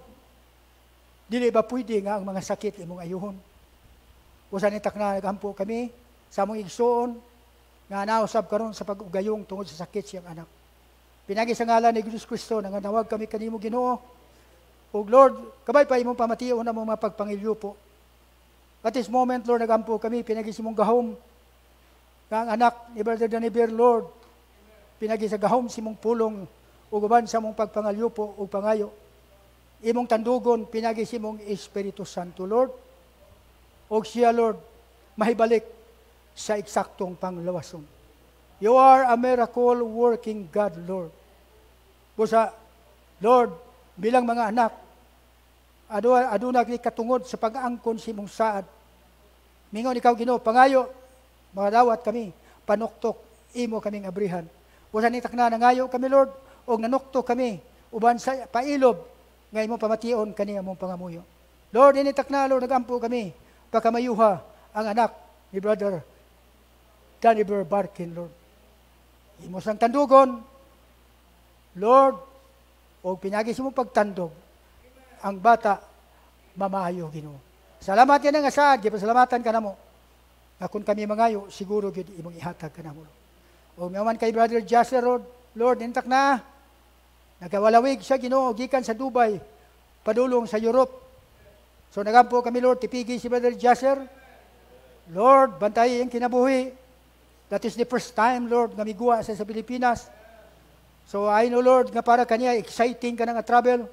dili ba pwede nga ang mga sakit imong ayuhon? Usan itak na nagampo kami, sa among igsoon, nga nausab karon sa pag-ugayong tungod sa sakit siyang anak. Pinagi sa ngalan ni Jesus Kristo, nga nawag kami kanimo Ginoo. O Lord, kabay pa imong pamatiyon na mga pagpangilyo po. At this moment, Lord, nagampo kami, pinagi sa mong gahom, nga ang anak ni Brother Danny Bear, Lord, pinagi sa gahom si mong pulong, uguban sa mong pagpangalyo po, o pangayo. Imong tandugon, pinagi si mong Espiritu Santo, Lord. O siya, Lord, mahibalik sa eksaktong panglawason. You are a miracle working God, Lord. Busa, Lord, bilang mga anak, aduna katungod sa pag-aangkon si mong saad. Mingon ikaw Ginoo, pangayo, mga dawat kami, panuktok, imo kaming abrihan. Busa nitak na nangayo kami, Lord, o nanuktok kami, uban sa pailob, nga imo pamation kaniya mong pangamuyo. Lord, initak na, Lord, nagampo kami, pagkamayuha ang anak ni Brother Danny Bear Barkin, Lord. Imo sang tandugon, Lord, o pinagi sa mong pagtandog, ang bata, mamayo, Ginoo. Salamat yan nga saad, pasalamatan ka na mo. Nga kung kami mangayo, siguro yun imong ihatag ka na mo. O maman kay Brother Jasser, Lord, intak na, nagawalawig siya, Ginoo, gikan sa Dubai, padulong sa Europe. So nagampo kami, Lord, tipigi si Brother Jasser. Lord, bantay ang kinabuhi. That is the first time, Lord, nga miguwa sa Pilipinas. So I know, Lord, nga para kanya, exciting ka nga travel.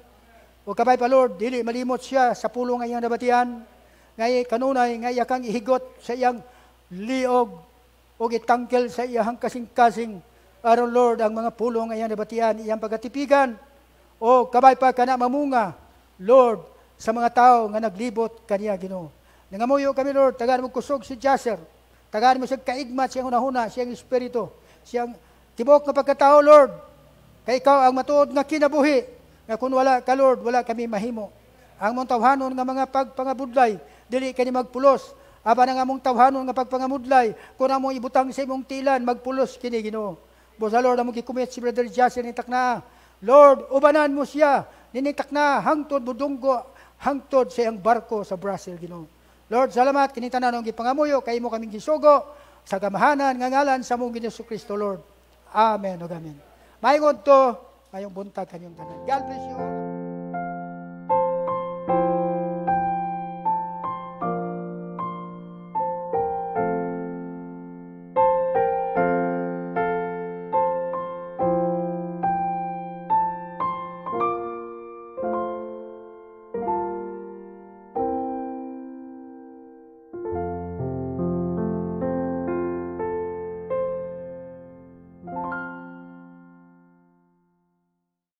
O kabay pa, Lord, dili malimot siya sa pulong nga iyang nabatian. Ngay kanunay, nga iya kang ihigot sa iyang liog o itangkel sa iyang kasing-kasing. Aron, Lord, ang mga pulong nga iyang nabatian, iyang pagatipigan. O kabay pa ka na mamunga, Lord, sa mga tao nga naglibot kaniya, Ginoo. Nangamuyo kami, Lord, tagaan mo kusog si Jasser. Tagaan mo siyang kaigmat, siyang hunahuna, siyang espiritu, siyang tibok na pagkatao, Lord. Kaya ikaw ang matuod nga kinabuhi, nga kung wala ka, Lord, wala kami mahimo. Ang mong tawhanon nga mga pagpangabudlay, dili kani magpulos. Aba na nga mong tawhanon nga pagpangamudlay, kung among ibutang sa imong tilan, magpulos kini, Ginoo. Bosa, Lord, among gikumit si Brother Jasser nitak na. Lord, ubanan mo siya, ninitak na, hangtod budunggo, hangtod sa iyang barko sa Brazil, Ginoo. Lord, salamat, kinita na nung gipangamuyo, kay mo kaming gisugo, Sa gamahanan, nga ngalan sa mong Ginoong Kristo, Lord. Amen o amen. Mayong to, mayong buntag kanyong tanan. God bless you all.